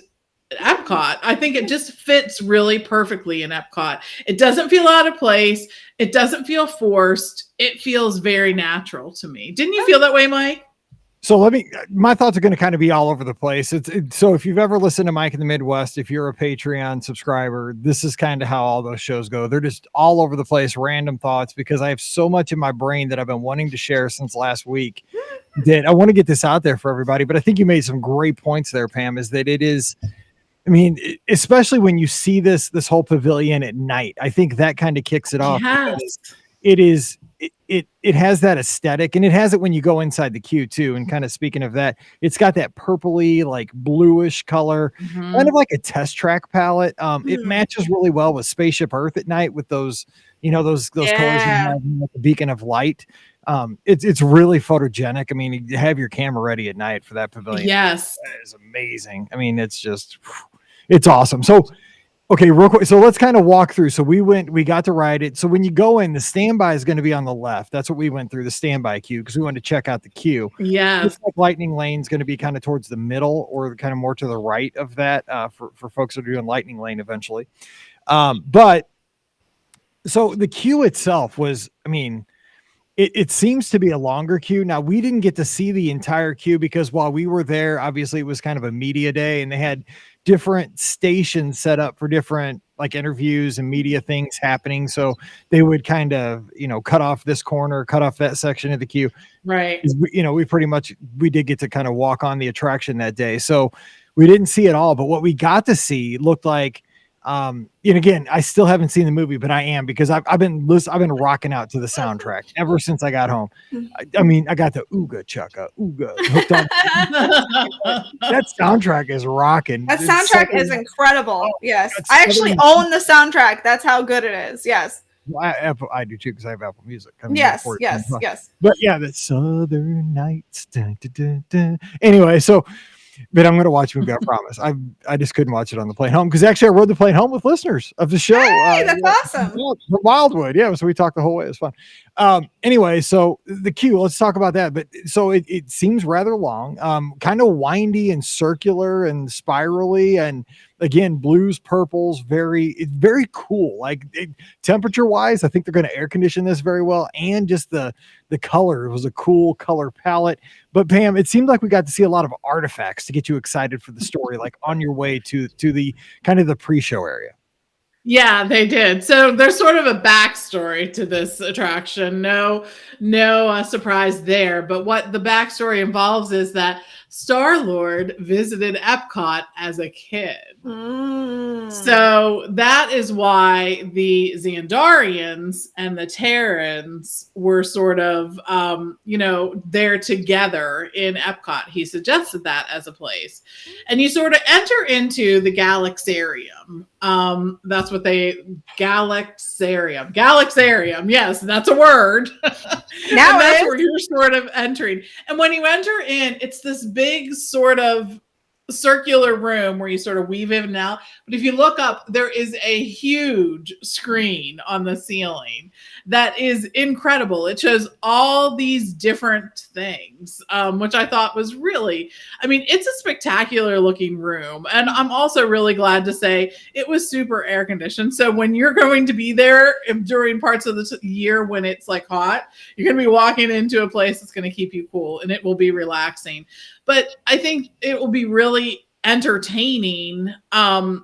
Epcot. I think it just fits really perfectly in Epcot. It doesn't feel out of place. It doesn't feel forced. It feels very natural to me. Didn't you feel that way, Mike? So my thoughts are going to kind of be all over the place. So if you've ever listened to Mike in the Midwest, if you're a Patreon subscriber, this is kind of how all those shows go. They're just all over the place, random thoughts, because I have so much in my brain that I've been wanting to share since last week that I want to get this out there for everybody. But I think you made some great points there, Pam, is that it is, I mean, especially when you see this whole pavilion at night, I think that kind of kicks it off. It has that aesthetic, and it has it when you go inside the queue too. And kind of speaking of that, it's got that purpley, like bluish color, kind of like a test track palette. It matches really well with Spaceship Earth at night with those, those colors with the beacon of light. It's really photogenic. I mean, you have your camera ready at night for that pavilion. Yes, that is amazing. I mean, it's awesome. So, okay, real quick. So let's kind of walk through. So we got to ride it. So when you go in, the standby is going to be on the left. That's what we went through, the standby queue, because we wanted to check out the queue. Yeah. Looks like Lightning Lane is going to be kind of towards the middle or kind of more to the right of that for folks that are doing Lightning Lane eventually. But so the queue itself was, I mean, it seems to be a longer queue. Now, we didn't get to see the entire queue because while we were there, obviously it was kind of a media day and they had different stations set up for different like interviews and media things happening. So they would kind of, cut off this corner, cut off that section of the queue. Right. We did get to kind of walk on the attraction that day. So we didn't see it all, but what we got to see looked like, and again, I still haven't seen the movie, but I am, because I've been rocking out to the soundtrack ever since I got home. I mean, I got the Ooga Chaka Ooga hooked on. That soundtrack is rocking. That soundtrack is incredible. Yes, I actually own the soundtrack. That's how good it is. Yes. Well, I do too, because I have Apple Music. Yes. But yeah, the Southern Nights. Dun, dun, dun, dun. Anyway, so. But I'm going to watch the movie, I promise. I just couldn't watch it on the plane home, because actually I rode the plane home with listeners of the show. Hey, that's awesome. From Wildwood. Yeah, so we talked the whole way. It was fun. Anyway, so the queue, let's talk about that. But so it seems rather long, kind of windy and circular and spirally. And again, blues, purples, very cool. Like temperature wise, I think they're going to air condition this very well. And just the color, it was a cool color palette. But Pam, it seemed like we got to see a lot of artifacts to get you excited for the story, like on your way to the kind of the pre-show area. Yeah, they did. So there's sort of a backstory to this attraction. No surprise there. But what the backstory involves is that Star-Lord visited Epcot as a kid. So that is why the Xandarians and the Terrans were sort of, there together in Epcot. He suggested that as a place. And you sort of enter into the Galaxarium. That's what Galaxarium. Yes, that's a word. Now that's where you're sort of entering. And when you enter in, it's this big sort of circular room where you sort of weave in and out. But if you look up, there is a huge screen on the ceiling that is incredible. It shows all these different things, which I thought was really, it's a spectacular looking room. And I'm also really glad to say it was super air conditioned. So when you're going to be there during parts of the year when it's like hot, you're going to be walking into a place that's going to keep you cool, and it will be relaxing. But I think it will be really entertaining,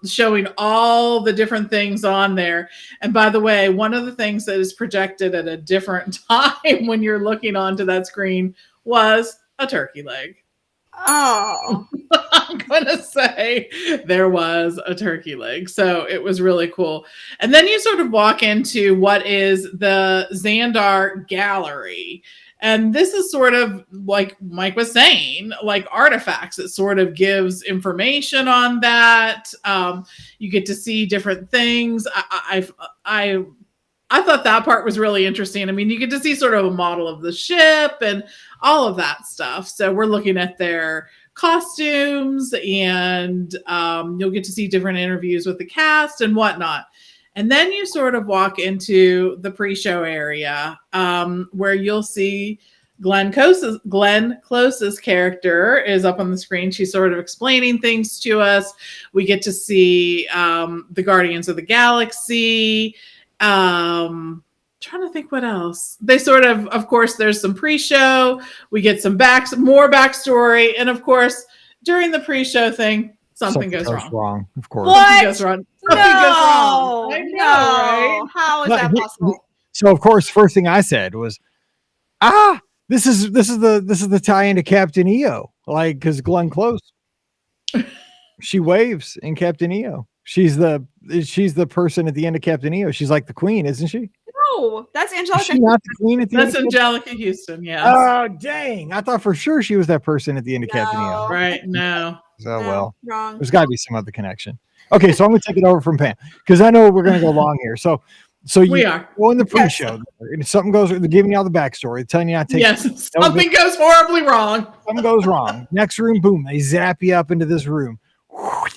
showing all the different things on there. And by the way, one of the things that is projected at a different time when you're looking onto that screen was a turkey leg. Oh. I'm gonna say there was a turkey leg. So it was really cool. And then you sort of walk into what is the Xandar Gallery. And this is sort of like Mike was saying, like artifacts. It sort of gives information on that. You get to see different things. I thought that part was really interesting. I mean, you get to see sort of a model of the ship and all of that stuff. So we're looking at their costumes, and you'll get to see different interviews with the cast and whatnot. And then you sort of walk into the pre-show area where you'll see Glenn Close's character is up on the screen. She's sort of explaining things to us. We get to see the Guardians of the Galaxy. Trying to think what else. They sort of course, there's some pre-show. We get some more backstory. And of course, during the pre-show thing, something goes wrong. Of course. What? Something goes wrong. Something goes wrong. I know, right? How is that possible? So of course, first thing I said was, this is the tie into Captain EO, like, because Glenn Close, she waves in Captain EO. She's the person at the end of Captain EO. She's like the queen, isn't she? No, that's Angelica. Is she not the queen at the That's end? Angelica Houston. Yeah. Oh dang! I thought for sure she was that person at the end of Captain EO. Right. No. So well, wrong. there's got to be some other connection. Okay, so I'm going to take it over from Pam because I know we're going to go long here. So we are go in the pre-show, and something goes. They're giving you all the backstory, they're telling you not to take. Yes, something goes horribly wrong. Something goes wrong. Next room, boom! They zap you up into this room,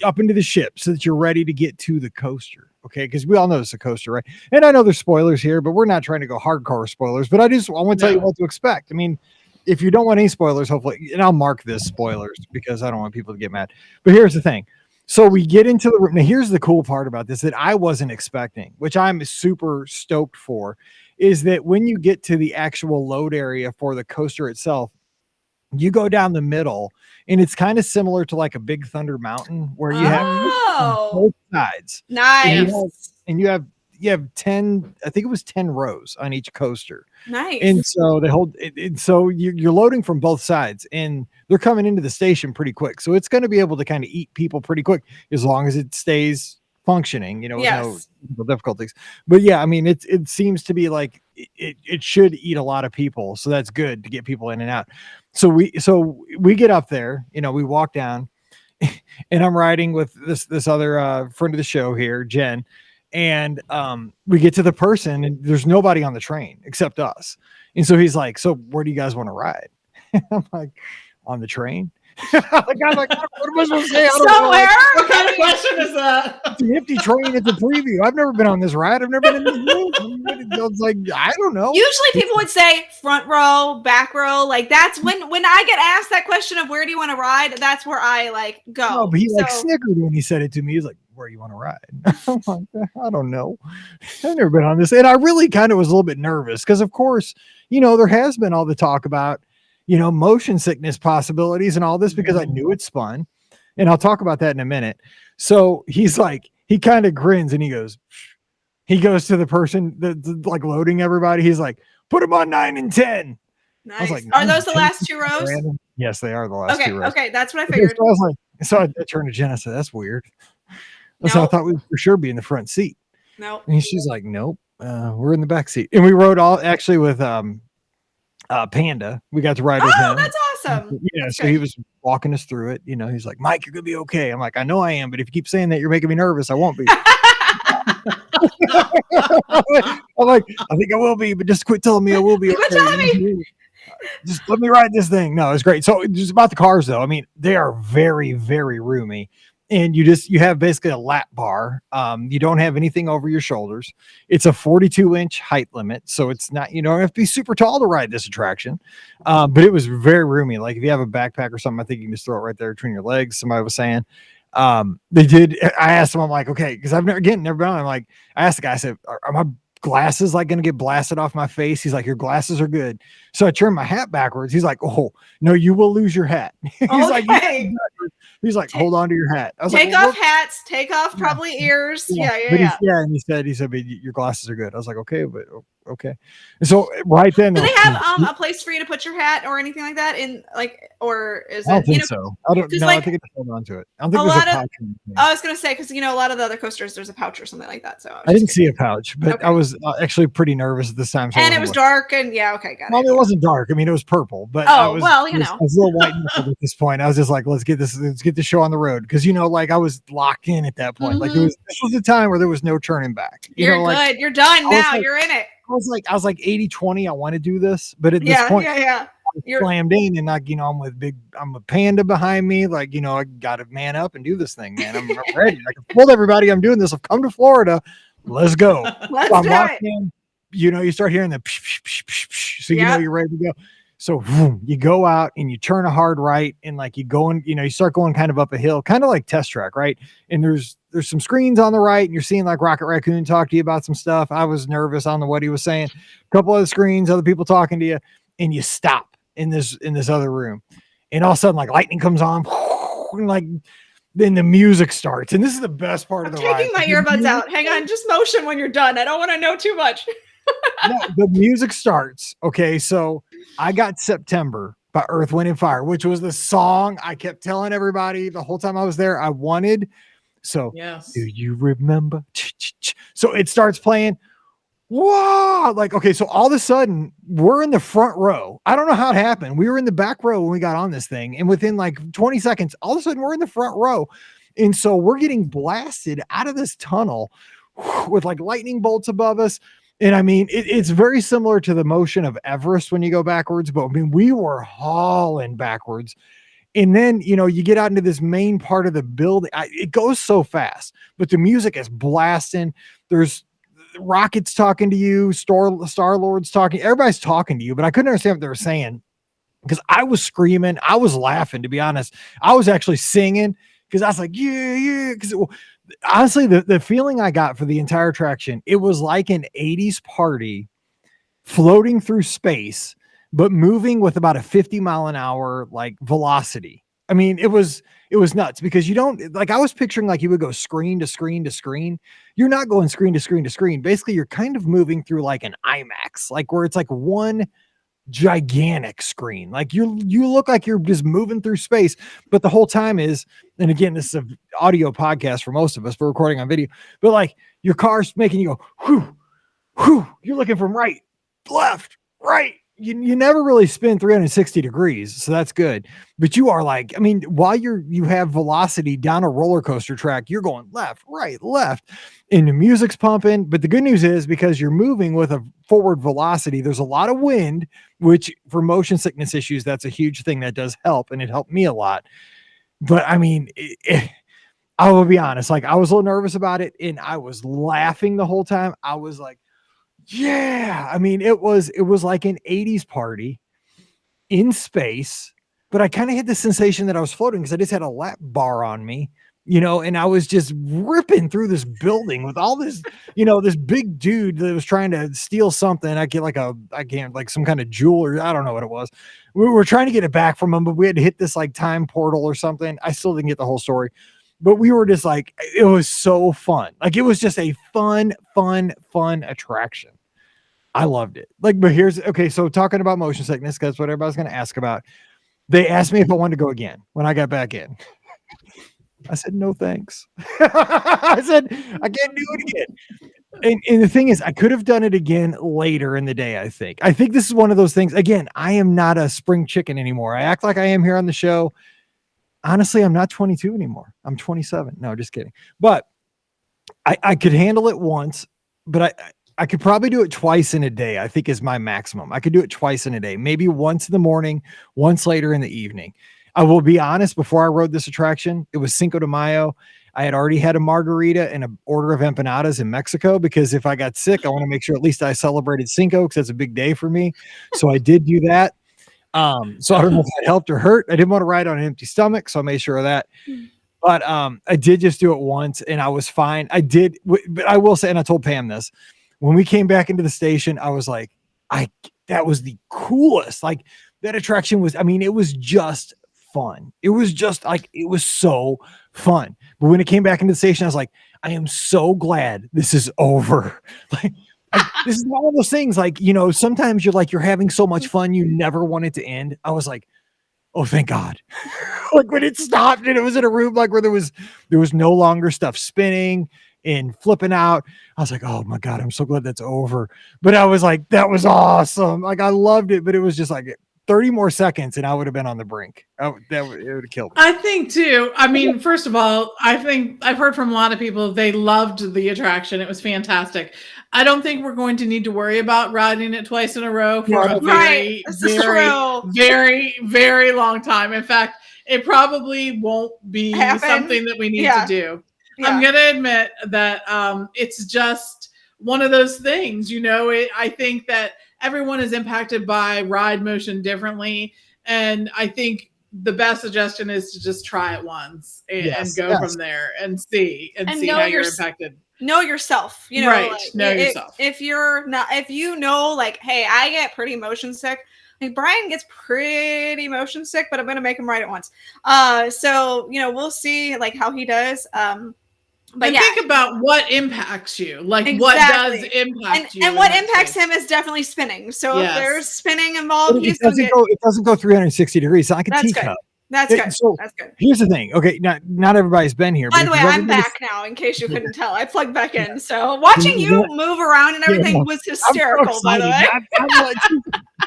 up into the ship, so that you're ready to get to the coaster. Okay, because we all know it's a coaster, right? And I know there's spoilers here, but we're not trying to go hardcore spoilers. But I want to tell you what to expect. I mean, if you don't want any spoilers, hopefully, and I'll mark this spoilers because I don't want people to get mad. But here's the thing. So we get into the room. Now, here's the cool part about this that I wasn't expecting, which I'm super stoked for, is that when you get to the actual load area for the coaster itself, you go down the middle, and it's kind of similar to like a Big Thunder Mountain where you have both sides. Nice. And you have 10, I think it was 10 rows on each coaster. Nice. And so they hold it, so you're loading from both sides, and they're coming into the station pretty quick. So it's going to be able to kind of eat people pretty quick as long as it stays functioning, with no difficulties. But yeah, I mean, it seems to be like it should eat a lot of people. So that's good to get people in and out. So we get up there, we walk down, and I'm riding with this other friend of the show here, Jen. And we get to the person, and there's nobody on the train except us. And so he's like, "So where do you guys want to ride?" I'm like, "On the train." I'm like, what am I supposed to say? I don't Somewhere. know. What kind of question is that? It's an empty train. It's a preview. I've never been on this ride. I've never been in this room. It's like, I don't know. Usually people would say front row, back row. Like that's when I get asked that question of where do you want to ride, that's where I like go. No, but he snickered when he said it to me. He's like, "Where you want to ride?" I'm like, I don't know. I've never been on this. And I really kind of was a little bit nervous because, of course, there has been all the talk about, motion sickness possibilities and all this because I knew it spun. And I'll talk about that in a minute. So he's like, he kind of grins and he goes to the person that's like loading everybody. He's like, "Put them on 9 and 10. Nice. I was like, are those the last two rows? Yes, they are the last two rows. Okay, that's what I figured. So I was like, so I turned to Jen. I said, "That's weird." So I thought we'd for sure be in the front seat. No. And she's like, "Nope, we're in the back seat." And we rode actually with Panda. We got to ride with him. Oh, that's awesome. Yeah, so he was walking us through it. He's like, "Mike, you're gonna be okay." I'm like, "I know I am, but if you keep saying that, you're making me nervous. I won't be." I'm like, "I think I will be, but just quit telling me I will be okay. Quit telling me. Just let me ride this thing." No, it's great. So just about the cars though. I mean, they are very, very roomy. And you have basically a lap bar. You don't have anything over your shoulders. It's a 42-inch height limit. So it's not, you don't have to be super tall to ride this attraction. But it was very roomy. Like if you have a backpack or something, I think you can just throw it right there between your legs. Somebody was saying, I asked him, I'm like, okay, because I've never been on. I'm like, I asked the guy, I said, are my glasses like going to get blasted off my face? He's like, "Your glasses are good." So I turned my hat backwards. He's like, "Oh no, you will lose your hat." He's like, "Hold on to your hat." I was take like, off hats, take off probably ears. Yeah. And he said, "But your glasses are good." I was like, "Okay, but okay. So right then, do they have a place for you to put your hat or anything like that in, like, or is it? I don't think so. I don't know. Like, I think it's hold on to it. I don't think there's a pouch. I was gonna say, because a lot of the other coasters, there's a pouch or something like that. So I didn't see a pouch, but I was actually pretty nervous at this time. So and it was dark, and okay, got it. It wasn't dark. I mean, it was purple, but I was a little white at this point. I was just like, let's get the show on the road, because like I was locked in at that point. Like this was the time where there was no turning back. You're good. Like, you're done now. You're in it. I was like 80-20. I want to do this, but at this point, you're slammed in, and I'm a panda behind me. Like, I got to man up and do this thing, man. I'm ready. Like, I told everybody I'm doing this. I've come to Florida. Let's go. Let's do it. In, you start hearing the psh, psh, psh, psh, so you're ready to go. So boom, you go out and you turn a hard right, and like you go and you start going kind of up a hill, kind of like test track, right? And there's some screens on the right, and you're seeing like Rocket Raccoon talk to you about some stuff. I was nervous on what he was saying. A couple of the screens, other people talking to you, and you stop in this other room, and all of a sudden like lightning comes on, and like then the music starts, and this is the best part of the ride. Taking my earbuds out. Hang on, just motion when you're done. I don't want to know too much. No, the music starts. Okay, so I got September by Earth, Wind, and Fire, which was the song I kept telling everybody the whole time I was there I wanted. So, yes. Do you remember? So it starts playing. Whoa! Like, okay, so all of a sudden we're in the front row. I don't know how it happened. We were in the back row when we got on this thing, and within like 20 seconds, all of a sudden we're in the front row. And so we're getting blasted out of this tunnel with like lightning bolts above us. And I mean, it's very similar to the motion of Everest when you go backwards, but I mean, we were hauling backwards. And then, you get out into this main part of the building. It goes so fast, but the music is blasting. There's rockets talking to you, Star-Lord's talking. Everybody's talking to you, but I couldn't understand what they were saying because I was screaming. I was laughing, to be honest. I was actually singing because I was like, yeah. Because honestly, the feeling I got for the entire attraction, it was like an 80s party floating through space, but moving with about a 50-mile-an-hour like velocity. I mean, it was nuts because you don't like, I was picturing like you would go screen to screen to screen. You're not going screen to screen to screen. Basically, you're kind of moving through like an IMAX, like where it's like one gigantic screen. Like you look like you're just moving through space, but the whole time is, and again, this is an audio podcast for most of us, we're recording on video, but like your car's making you go, whew, whew. You're looking from right, left, right. You never really spin 360 degrees, so that's good. But you are like, I mean, while you have velocity down a roller coaster track, you're going left, right, left, and the music's pumping. But the good news is because you're moving with a forward velocity, there's a lot of wind, which for motion sickness issues, that's a huge thing that does help, and it helped me a lot. But I mean, I will be honest, like I was a little nervous about it, and I was laughing the whole time. I was like, yeah, I mean, it was like an 80s party in space, but I kind of had the sensation that I was floating because I just had a lap bar on me, and I was just ripping through this building with all this, this big dude that was trying to steal something. I can't like some kind of jeweler. I don't know what it was. We were trying to get it back from him, but we had to hit this like time portal or something. I still didn't get the whole story. But we were just like, it was so fun. Like it was just a fun attraction. I loved it. Like, but so talking about motion sickness, because that's what everybody's going to ask about. They asked me if I wanted to go again when I got back in. I said, no, thanks. I said, I can't do it again. And the thing is, I could have done it again later in the day, I think. I think this is one of those things. Again, I am not a spring chicken anymore. I act like I am here on the show. Honestly, I'm not 22 anymore. I'm 27. No, just kidding. But I could handle it once, but I could probably do it twice in a day, I think is my maximum. I could do it twice in a day, maybe once in the morning, once later in the evening. I will be honest, before I rode this attraction, it was Cinco de Mayo. I had already had a margarita and an order of empanadas in Mexico because if I got sick, I want to make sure at least I celebrated Cinco because that's a big day for me. So I did do that. So I don't know if that helped or hurt. I didn't want to ride on an empty stomach, so I made sure of that. But I did just do it once and I was fine. I did, but I will say, and I told Pam this, when we came back into the station, I was like, that was the coolest. Like that attraction was, I mean, it was just fun. It was just like, it was so fun. But when it came back into the station, I was like, I am so glad this is over. Like This is one of those things, like, you know, sometimes you're having so much fun, you never want it to end. I was like, oh, thank God. Like when it stopped and it was in a room like where there was no longer stuff spinning and flipping out. I was like, oh my God, I'm so glad that's over. But I was like, that was awesome. Like I loved it, but it was just like 30 more seconds and I would have been on the brink. It would have killed me. I think too. I mean, first of all, I think I've heard from a lot of people, they loved the attraction. It was fantastic. I don't think we're going to need to worry about riding it twice in a row for a very, very long time. In fact, it probably won't be something that we need to do. Yeah. I'm going to admit that it's just one of those things, you know, I think that everyone is impacted by ride motion differently. And I think the best suggestion is to just try it once and go from there and see how you're impacted. Know yourself, you know, right. Like, know yourself. If you know, like, hey, I get pretty motion sick. Like Brian gets pretty motion sick, but I'm going to make him ride it once. So, you know, we'll see like how he does. But think about what impacts you, like what does impact you, and what impacts him is definitely spinning. So if there's spinning involved, it doesn't go 360 degrees. So I can teacup. That's good. So that's good. Here's the thing. Okay, not everybody's been here. By the way, I'm back now. In case you couldn't tell, I plugged back in. So watching you move around and everything was hysterical. So by the way,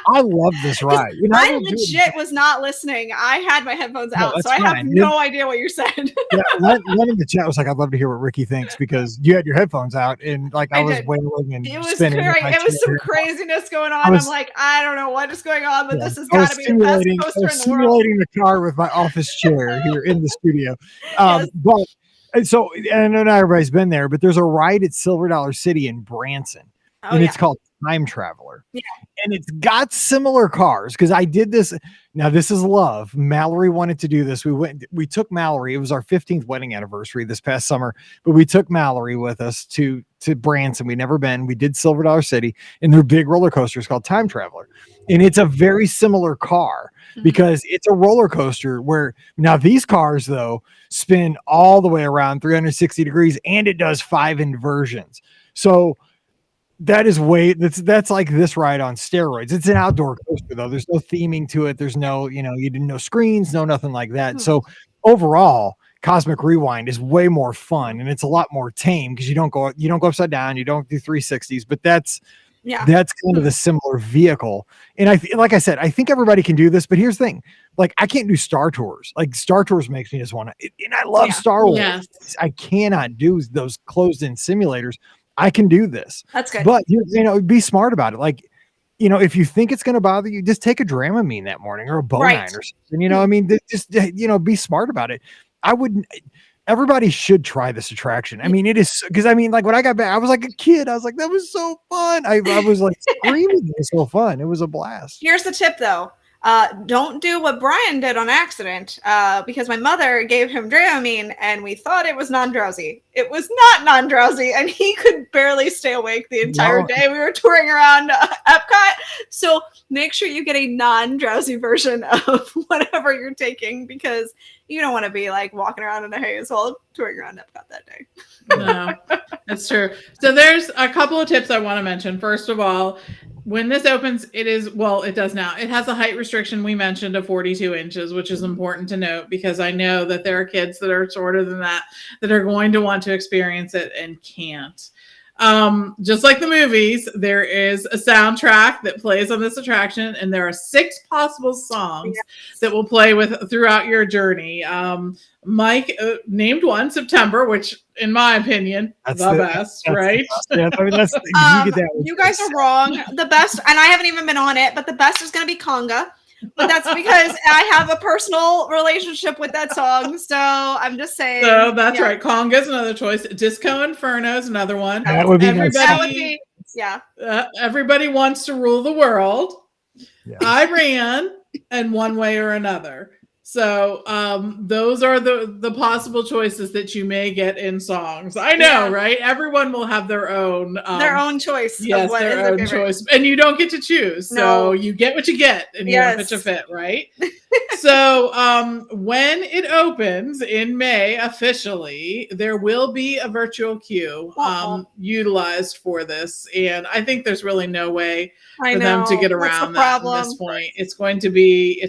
I love this ride. You know, I legit was not listening. I had my headphones out, so I have no idea what you said. Len in the chat was like, "I'd love to hear what Ricky thinks," because you had your headphones out and like I was wailing and it was spinning. It was some craziness going on. I'm like, I don't know what is going on, but this has got to be the best coaster in the world. Simulating the car with my office chair here in the studio. But so, and I know not everybody's been there, but there's a ride at Silver Dollar City in Branson, and it's called Time Traveler. Yeah. And it's got similar cars because I did this. Now, this is love. Mallory wanted to do this. We took Mallory. It was our 15th wedding anniversary this past summer, but we took Mallory with us to Branson. We'd never been. We did Silver Dollar City, and their big roller coaster is called Time Traveler. And it's a very similar car because it's a roller coaster where now these cars, though, spin all the way around 360 degrees and it does 5 inversions. So that is that's like this ride on steroids. It's an outdoor coaster, though. There's no theming to it. There's no, you didn't know screens, no nothing like that. So overall, Cosmic Rewind is way more fun and it's a lot more tame because you don't go upside down, you don't do 360s, but that's kind of the similar vehicle. And like I said, I think everybody can do this, but here's the thing. Like I can't do Star Tours. Like Star Tours makes me just want to, and I love Star Wars. Yes. I cannot do those closed in simulators. I can do this. That's good. But be smart about it. Like, if you think it's going to bother you, just take a Dramamine that morning or a Bonine or something. I mean, just be smart about it. Everybody should try this attraction. I mean, it is because like when I got back, I was like a kid. I was like, that was so fun. I was like screaming. It was so fun. It was a blast. Here's the tip though. Don't do what Brian did on accident because my mother gave him Dramamine and we thought it was non-drowsy. It was not non-drowsy and he could barely stay awake the entire day. We were touring around Epcot. So make sure you get a non-drowsy version of whatever you're taking because you don't want to be like walking around in a haze while touring around Epcot that day. No, that's true. So there's a couple of tips I want to mention. First of all, when this opens, it does now. It has a height restriction we mentioned of 42 inches, which is important to note because I know that there are kids that are shorter than that are going to want to experience it and can't. Just like the movies, there is a soundtrack that plays on this attraction, and there are 6 possible songs that will play throughout your journey. Mike named one, September, which, in my opinion, that's the best, right? You guys are wrong. The best, and I haven't even been on it, but the best is going to be Conga. But that's because I have a personal relationship with that song. So I'm just saying. So that's right. Conga is another choice. Disco Inferno is another one. That would be everybody wants to rule the world. Yeah. I ran and one way or another. So those are the possible choices that you may get in songs. I know, right? Everyone will have their own choice. Yes, their own choice. And you don't get to choose. So you get what you get and you don't get to fit, right? So when it opens in May officially, there will be a virtual queue utilized for this. And I think there's really no way for them to get around that at this point. It's going to be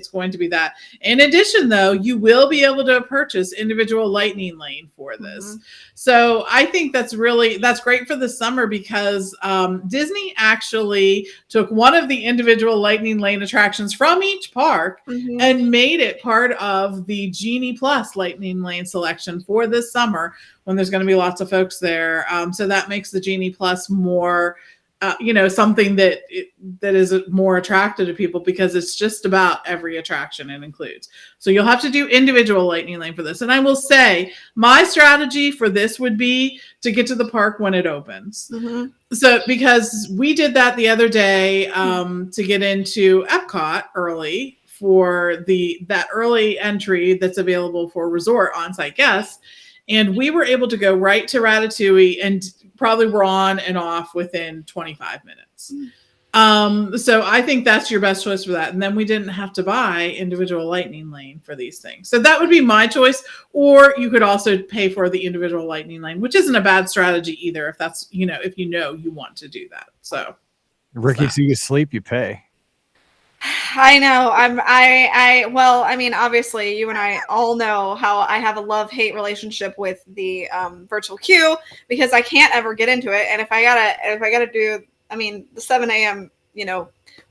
that. In addition, though, you will be able to purchase individual lightning lane for this. So I think that's great for the summer because Disney actually took one of the individual lightning lane attractions from each park and made it part of the Genie Plus lightning lane selection for this summer when there's going to be lots of folks there. So that makes the Genie Plus more something that is more attractive to people because it's just about every attraction it includes. So you'll have to do individual lightning lane for this. And I will say my strategy for this would be to get to the park when it opens. So because we did that the other day to get into Epcot early for that early entry that's available for resort on-site guests. And we were able to go right to Ratatouille and probably were on and off within 25 minutes. So I think that's your best choice for that. And then we didn't have to buy individual lightning lane for these things. So that would be my choice. Or you could also pay for the individual lightning lane, which isn't a bad strategy either. If that's, if you want to do that. So Ricky, so you sleep, you pay. I know. Well, I mean, obviously you and I all know how I have a love-hate relationship with the virtual queue because I can't ever get into it. And if I gotta do, the 7 a.m.,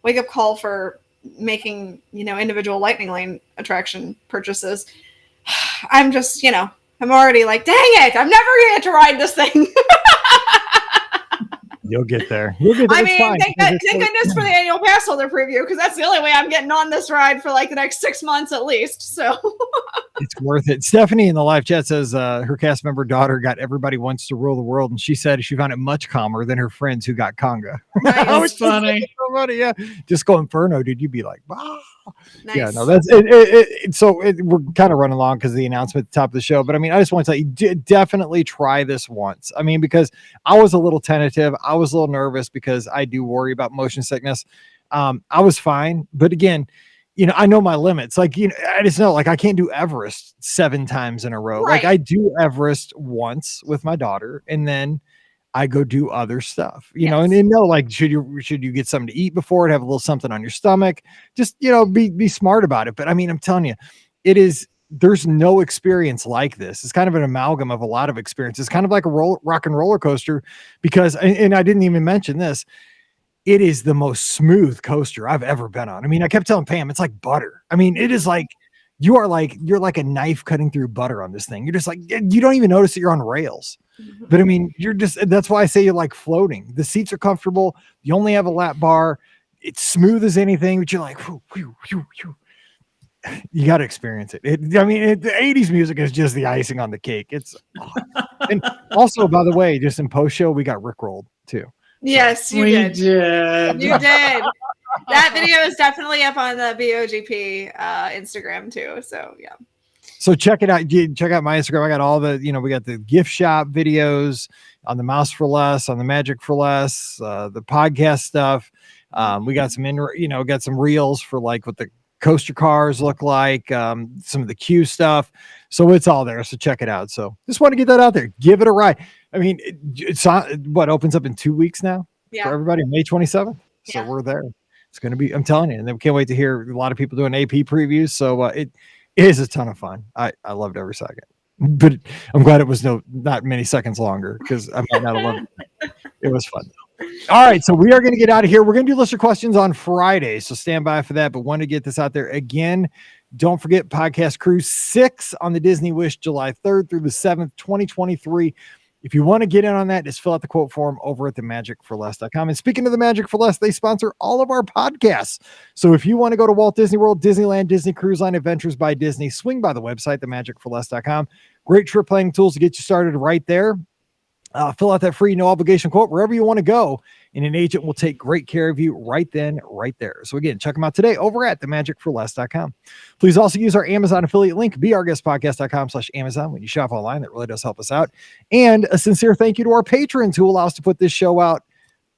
wake up call for making, individual lightning lane attraction purchases, I'm just, I'm already like, dang it, I'm never gonna get to ride this thing. You'll get there. I mean, thank goodness for the annual pass holder preview because that's the only way I'm getting on this ride for like the next 6 months at least. So it's worth it. Stephanie in the live chat says her cast member daughter got Everybody Wants to Rule the World, and she said she found it much calmer than her friends who got Conga. That's funny. So funny, yeah. Just go Inferno, dude. You'd be like, wow. Nice. Yeah, no, that's it. So we're kind of running along because of the announcement at the top of the show. But I mean, I just want to tell you, definitely try this once. I mean, because I was a little tentative. I was a little nervous because I do worry about motion sickness. I was fine. But again, I know my limits. Like, I just know, like, I can't do Everest 7 times in a row. Right. Like, I do Everest once with my daughter, and then I go do other stuff, and like, should you get something to eat before it, have a little something on your stomach, just, be smart about it. But I mean, I'm telling you, there's no experience like this. It's kind of an amalgam of a lot of experiences, kind of like a rock and roller coaster because, and I didn't even mention this, it is the most smooth coaster I've ever been on. I mean, I kept telling Pam, it's like butter. I mean, it is like, you're like a knife cutting through butter on this thing. You're just like, you don't even notice that you're on rails. But I mean, that's why I say you're like floating. The seats are comfortable. You only have a lap bar. It's smooth as anything, but you're like, whew, whew, whew, whew. You got to experience it. The 80s music is just the icing on the cake. It's awesome. And also, by the way, just in post show, we got Rickrolled too. Yes, you did. You did. That video is definitely up on the BOGP Instagram too. So yeah. So check it out. Check out my Instagram. I got all the, we got the gift shop videos on the Mouse for Less, on the Magic for Less, the podcast stuff. We got some got some reels for like what the coaster cars look like, some of the queue stuff. So it's all there. So check it out. So just want to get that out there. Give it a ride. I mean, it's what opens up in 2 weeks now for everybody, May 27th. So we're there. It's going to be, I'm telling you, and then we can't wait to hear a lot of people doing AP previews. So it is a ton of fun. I loved every second, but I'm glad it was not many seconds longer because I might not have loved it. It was fun. All right. So we are going to get out of here. We're going to do listener questions on Friday. So stand by for that, but want to get this out there again. Don't forget Podcast Cruise 6 on the Disney Wish, July 3rd through the 7th, 2023. If you want to get in on that, just fill out the quote form over at themagicforless.com. And speaking of the Magic for Less, they sponsor all of our podcasts. So if you want to go to Walt Disney World, Disneyland, Disney Cruise Line, Adventures by Disney, swing by the website, themagicforless.com. Great trip planning tools to get you started right there. Fill out that free no obligation quote wherever you want to go, and an agent will take great care of you right then, right there. So again, check them out today over at themagicforless.com. Please also use our Amazon affiliate link, beourguestpodcast.com/Amazon when you shop online. That really does help us out. And a sincere thank you to our patrons who allow us to put this show out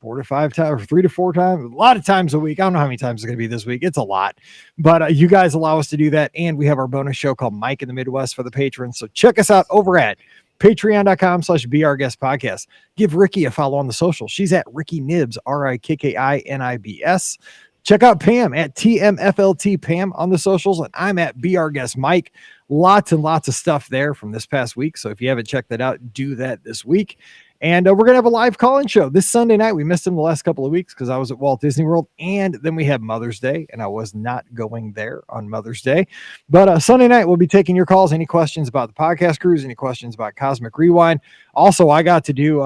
4 to 5 times or 3 to 4 times, a lot of times a week. I don't know how many times it's going to be this week. It's a lot, but you guys allow us to do that. And we have our bonus show called Mike in the Midwest for the patrons. So check us out over at patreon.com/BeOurGuestPodcast. Give Ricky a follow on the social. She's at Ricky Nibs, RIKKINIBS. Check out Pam at TMFLT Pam on the socials. And I'm at Be Our Guest Mike. Lots and lots of stuff there from this past week. So if you haven't checked that out, do that this week. And we're going to have a live call-in show this Sunday night. We missed him the last couple of weeks because I was at Walt Disney World. And then we have Mother's Day, and I was not going there on Mother's Day. But Sunday night, we'll be taking your calls. Any questions about the podcast cruise, any questions about Cosmic Rewind. Also, I got to do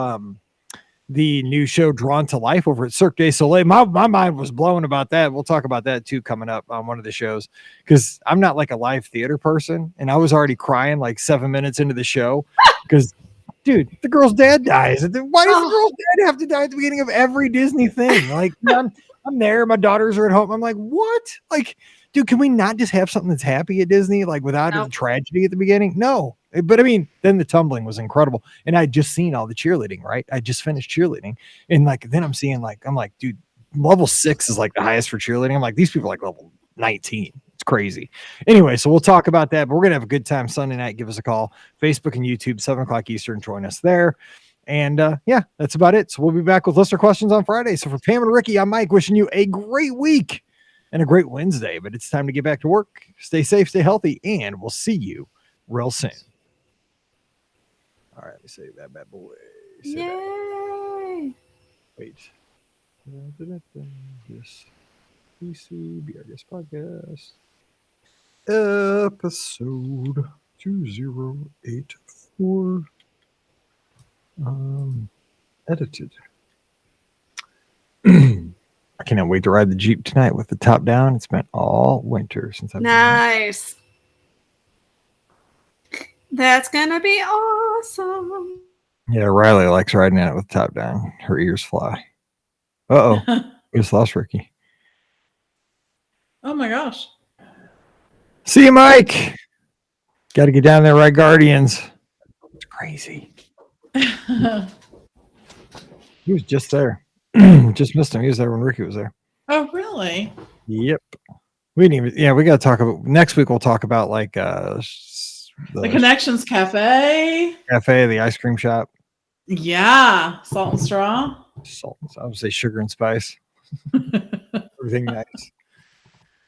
the new show Drawn to Life over at Cirque Du Soleil. My mind was blown about that. We'll talk about that too coming up on one of the shows because I'm not like a live theater person, and I was already crying like 7 minutes into the show because dude, the girl's dad dies. Why does the girl's dad have to die at the beginning of every Disney thing? Like, I'm there. My daughters are at home. I'm like, what? Like, dude, can we not just have something that's happy at Disney? Like without a tragedy at the beginning? No. But I mean, then the tumbling was incredible. And I'd just seen all the cheerleading, right? I just finished cheerleading. And like, then I'm seeing like, I'm like, dude, level 6 is like the highest for cheerleading. I'm like, these people are like level 19. It's crazy. Anyway, so we'll talk about that, but we're going to have a good time Sunday night. Give us a call, Facebook and YouTube, 7:00 Eastern. Join us there. And yeah, that's about it. So we'll be back with listener questions on Friday. So for Pam and Ricky, I'm Mike, wishing you a great week and a great Wednesday, but it's time to get back to work. Stay safe, stay healthy, and we'll see you real soon. All right, let me save that bad boy. Yay! Wait. This PC, Be Our Guest Podcast. Episode 2084. Edited. I cannot wait to ride the Jeep tonight with the top down. It's been all winter since I've nice. That's gonna be awesome. Yeah, Riley likes riding it with the top down. Her ears fly. Uh-oh. We just lost Ricky. Oh my gosh. See you, Mike. Got to get down there, right, Guardians. It's crazy. He was just there. Just missed him. He was there when Ricky was there. Oh, really? Yep. We didn't even. Yeah, we got to talk about next week. We'll talk about like the Connections Cafe, the ice cream shop. Yeah, Salt and Straw. I would say sugar and spice. Everything nice.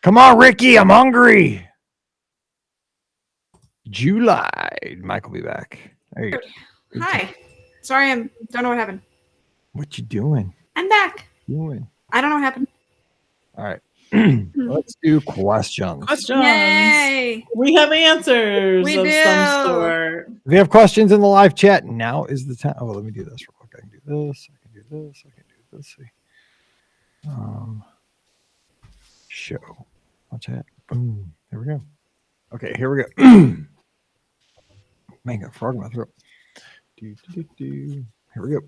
Come on, Ricky. I'm hungry. July. Mike will be back. There you go. Hi. Sorry, don't know what happened. What you doing? I'm back. I don't know what happened. All right. Let's do questions. Yay! We have answers we of do. some sort. If you have questions in the live chat, now is the time. Oh, let me do this real quick. I can do this. I can do this. I can do this. Show. Watch that. Boom. There we go. Okay, here we go. Man, got a frog in my throat. Here we go.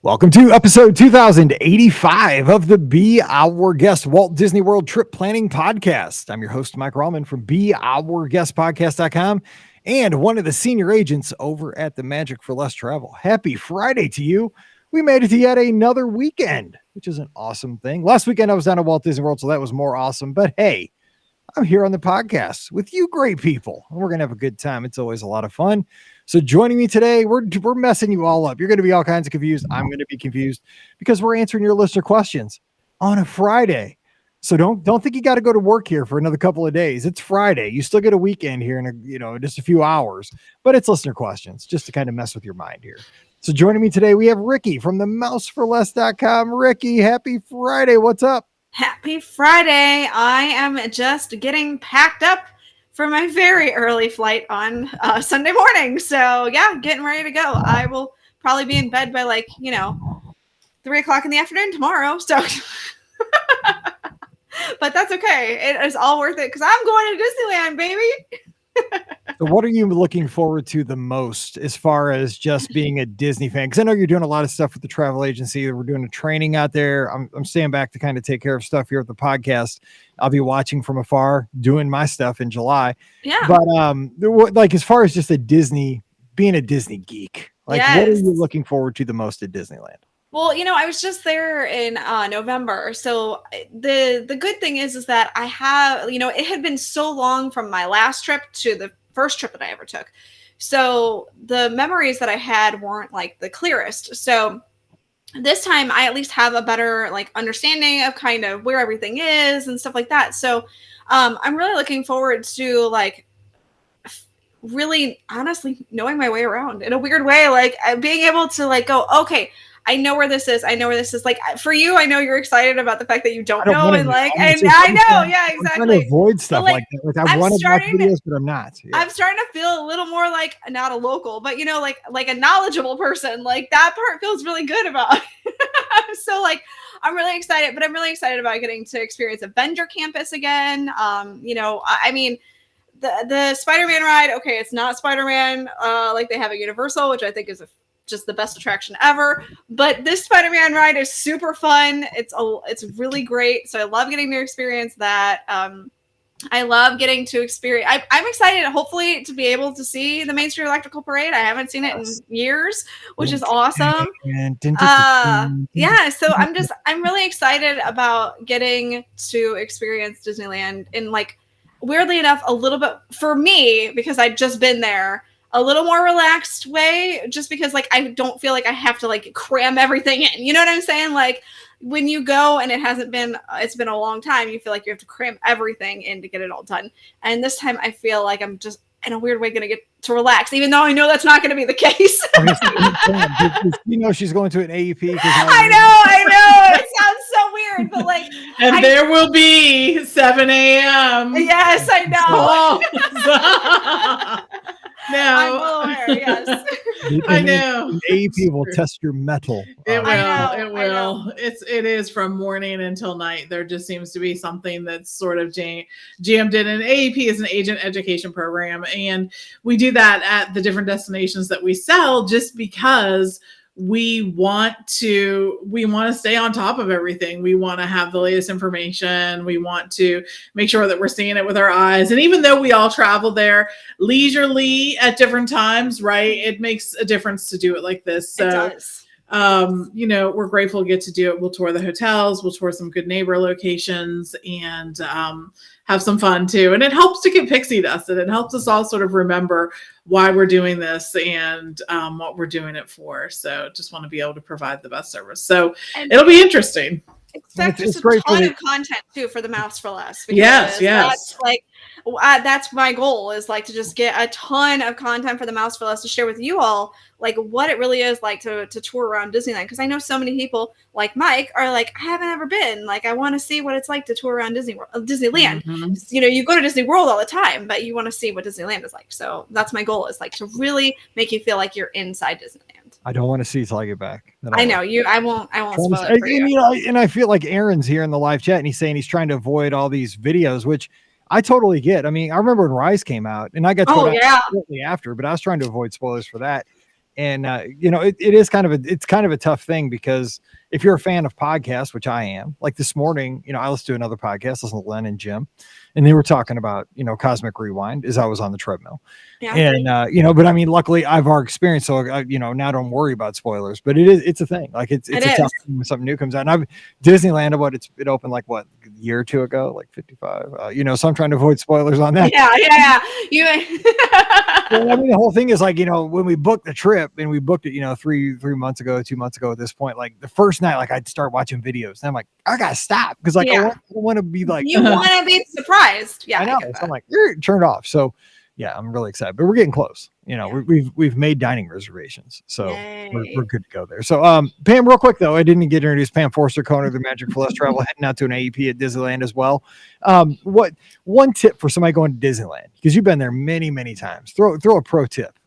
Welcome to episode 2085 of the Be Our Guest Walt Disney World Trip Planning Podcast. I'm your host, Mike Rallman from BeOurGuestPodcast.com and one of the senior agents over at the Magic for Less Travel. Happy Friday to you. We made it to yet another weekend, which is an awesome thing. Last weekend I was down at Walt Disney World, so that was more awesome. But hey, I'm here on the podcast with you great people, and we're going to have a good time. It's always a lot of fun. So joining me today, we're messing you all up. You're going to be all kinds of confused. I'm going to be confused because we're answering your listener questions on a Friday. So don't think you got to go to work here for another couple of days. It's Friday. You still get a weekend here in just a few hours, but it's listener questions just to kind of mess with your mind here. So joining me today, we have Ricky from the mouseforless.com. Ricky, happy Friday. What's up? Happy Friday. I am just getting packed up for my very early flight on Sunday morning. So yeah, getting ready to go. I will probably be in bed by 3:00 in the afternoon tomorrow. So, but that's okay. It is all worth it because I'm going to Disneyland, baby. So what are you looking forward to the most as far as just being a Disney fan? Because I know you're doing a lot of stuff with the travel agency. We're doing a training out there. I'm staying back to kind of take care of stuff here at the podcast. I'll be watching from afar, doing my stuff in July. Yeah. But as far as just being a Disney geek, Like, what are you looking forward to the most at Disneyland? Well, I was just there in November. So the good thing is that I have, it had been so long from my last trip to the first trip that I ever took. So the memories that I had weren't like the clearest. So this time I at least have a better like understanding of kind of where everything is and stuff like that. So I'm really looking forward to like really honestly knowing my way around in a weird way, like being able to like go, okay, I know where this is. I know where this is. Like for you, I know you're excited about the fact that you don't know, and like, and I know, yeah, exactly. I'm trying to avoid stuff like that. Like I want to watch videos, but I'm not. Yeah. I'm starting to feel a little more like not a local, but like a knowledgeable person. Like that part feels really good about. So like, I'm really excited, but I'm really excited about getting to experience Avenger Campus again. I mean. The Spider-Man ride, okay, it's not Spider-Man like they have at Universal, which I think is just the best attraction ever. But this Spider-Man ride is super fun. It's really great. So I love getting to experience that. I love getting to experience. I'm excited, hopefully, to be able to see the Main Street Electrical Parade. I haven't seen it in years, which is awesome. Yeah, so I'm really excited about getting to experience Disneyland in like. Weirdly enough, a little bit for me, because I've just been there, a little more relaxed way, just because like I don't feel like I have to like cram everything in. You know what I'm saying? Like when you go and it's been a long time, you feel like you have to cram everything in to get it all done. And this time I feel like I'm just in a weird way going to get to relax, even though I know that's not going to be the case. She's going to an AEP. I know. It sounds so weird, but like, there will be 7 a.m. Yes, I know. No, I'm well aware. Yes, I know. AEP will test your metal. It will. It is from morning until night. There just seems to be something that's sort of jammed in. And AEP is an agent education program, and we do that at the different destinations that we sell, just because we want to stay on top of everything. We want to have the latest information. We want to make sure that we're seeing it with our eyes. And even though we all travel there leisurely at different times, right, it makes a difference to do it like this. So, it does. We're grateful to get to do it. We'll tour the hotels, we'll tour some good neighbor locations, and have some fun too. And it helps to get pixie dusted. It helps us all sort of remember why we're doing this and what we're doing it for. So just want to be able to provide the best service. So it'll be interesting. Expect just a ton of content too for the Mouse for Less. Yes. That's like that's my goal, is like to just get a ton of content for the Mouse for Less to share with you all, like what it really is like to tour around Disneyland. Because I know so many people like Mike are like, I haven't ever been. Like I want to see what it's like to tour around Disneyland. Mm-hmm. You go to Disney World all the time, but you want to see what Disneyland is like. So that's my goal, is like to really make you feel like you're inside Disneyland. I don't want to see till I get back. I know you. I won't spoil it for you. And I feel like Aaron's here in the live chat, and he's saying he's trying to avoid all these videos, which I totally get. I mean, I remember when Rise came out, and I got shortly after, but I was trying to avoid spoilers for that. And it is kind of a tough thing, because if you're a fan of podcasts, which I am, like this morning, I listened to another podcast, listened to Len and Jim, and they were talking about, Cosmic Rewind as I was on the treadmill. Yeah. And, but I mean, luckily I've already experienced, so, now don't worry about spoilers, but it's a thing. Like it's a tough thing when something new comes out. And Disneyland, it opened like a year or two ago, like 55, so I'm trying to avoid spoilers on that. Yeah. Well, I mean, the whole thing is like, when we booked the trip, and we booked it, 2 months ago at this point, like the first night, like I'd start watching videos, and I'm like, I gotta stop, because like I don't want to be like, you want to be surprised. Yeah, I know. So I'm like, turn it off. So yeah, I'm really excited, but we're getting close. We've made dining reservations, so we're good to go there. So Pam, real quick though, I didn't get introduced. Pam Forster-Koner, the Magic for Less Travel, heading out to an AEP at Disneyland as well. What one tip for somebody going to Disneyland, because you've been there many times? Throw a pro tip.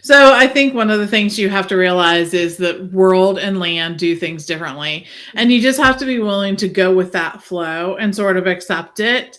So I think one of the things you have to realize is that world and land do things differently, and you just have to be willing to go with that flow and sort of accept it.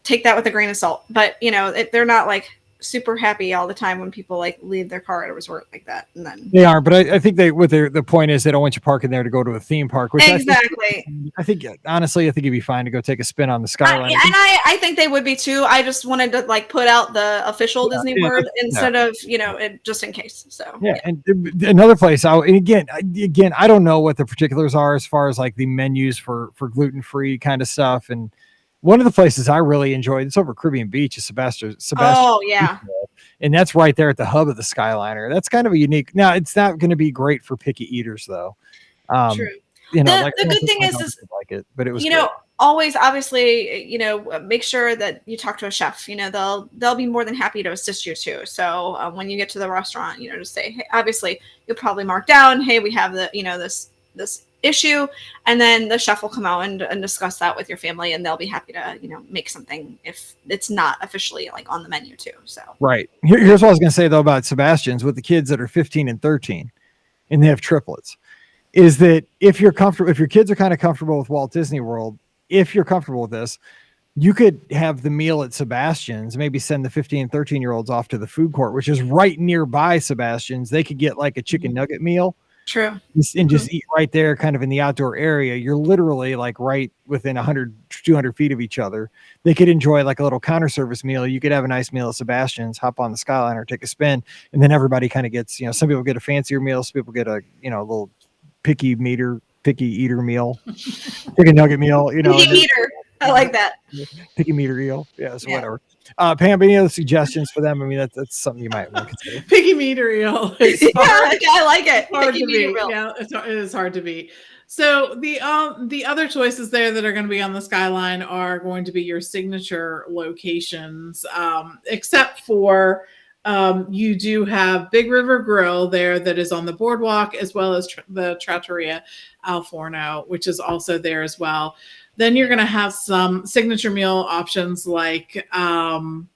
take that with a grain of salt. But they're not like super happy all the time when people like leave their car at a resort like that. And then they are, but I think the point is they don't want you parking there to go to a theme park. Which exactly. I think honestly, I think it'd be fine to go take a spin on the Skyline. I think they would be too. I just wanted to like put out the official Disney word instead of just in case. So and another place. And again, I don't know what the particulars are as far as like the menus for gluten-free kind of stuff. And one of the places I really enjoyed, it's over Caribbean Beach, is Sebastian. Oh yeah. And that's right there at the hub of the Skyliner. That's kind of a unique. Now it's not going to be great for picky eaters though. True. The good thing is like it, but it was always obviously make sure that you talk to a chef. They'll be more than happy to assist you too. So when you get to the restaurant, just say, hey, obviously you'll probably mark down, hey, we have the this issue, and then the chef will come out and discuss that with your family, and they'll be happy to make something if it's not officially like on the menu too. So right. Here's what I was going to say though about Sebastian's with the kids that are 15 and 13 and they have triplets, is that if your kids are kind of comfortable with Walt Disney World, if you're comfortable with this, you could have the meal at Sebastian's, maybe send the 15 and 13-year-olds off to the food court, which is right nearby Sebastian's. They could get like a chicken nugget meal. True. And just eat right there kind of in the outdoor area. You're literally like right within 100, 200 feet of each other. They could enjoy like a little counter service meal. You could have a nice meal at Sebastian's, hop on the Skyliner, take a spin. And then everybody kind of gets, some people get a fancier meal. Some people get a, little picky eater meal, chicken nugget meal, Picky eater. I like that. Picky meter eel. Yeah. So whatever. Pam, any other suggestions for them? I mean, that's something you might want to consider. Picky meter eel. I like it. Hard to beat. Yeah, it is hard to beat. So the other choices there that are going to be on the Skyline are going to be your signature locations, except for you do have Big River Grill there that is on the Boardwalk, as well as the Trattoria Al Forno, which is also there as well. Then you're going to have some signature meal options like, and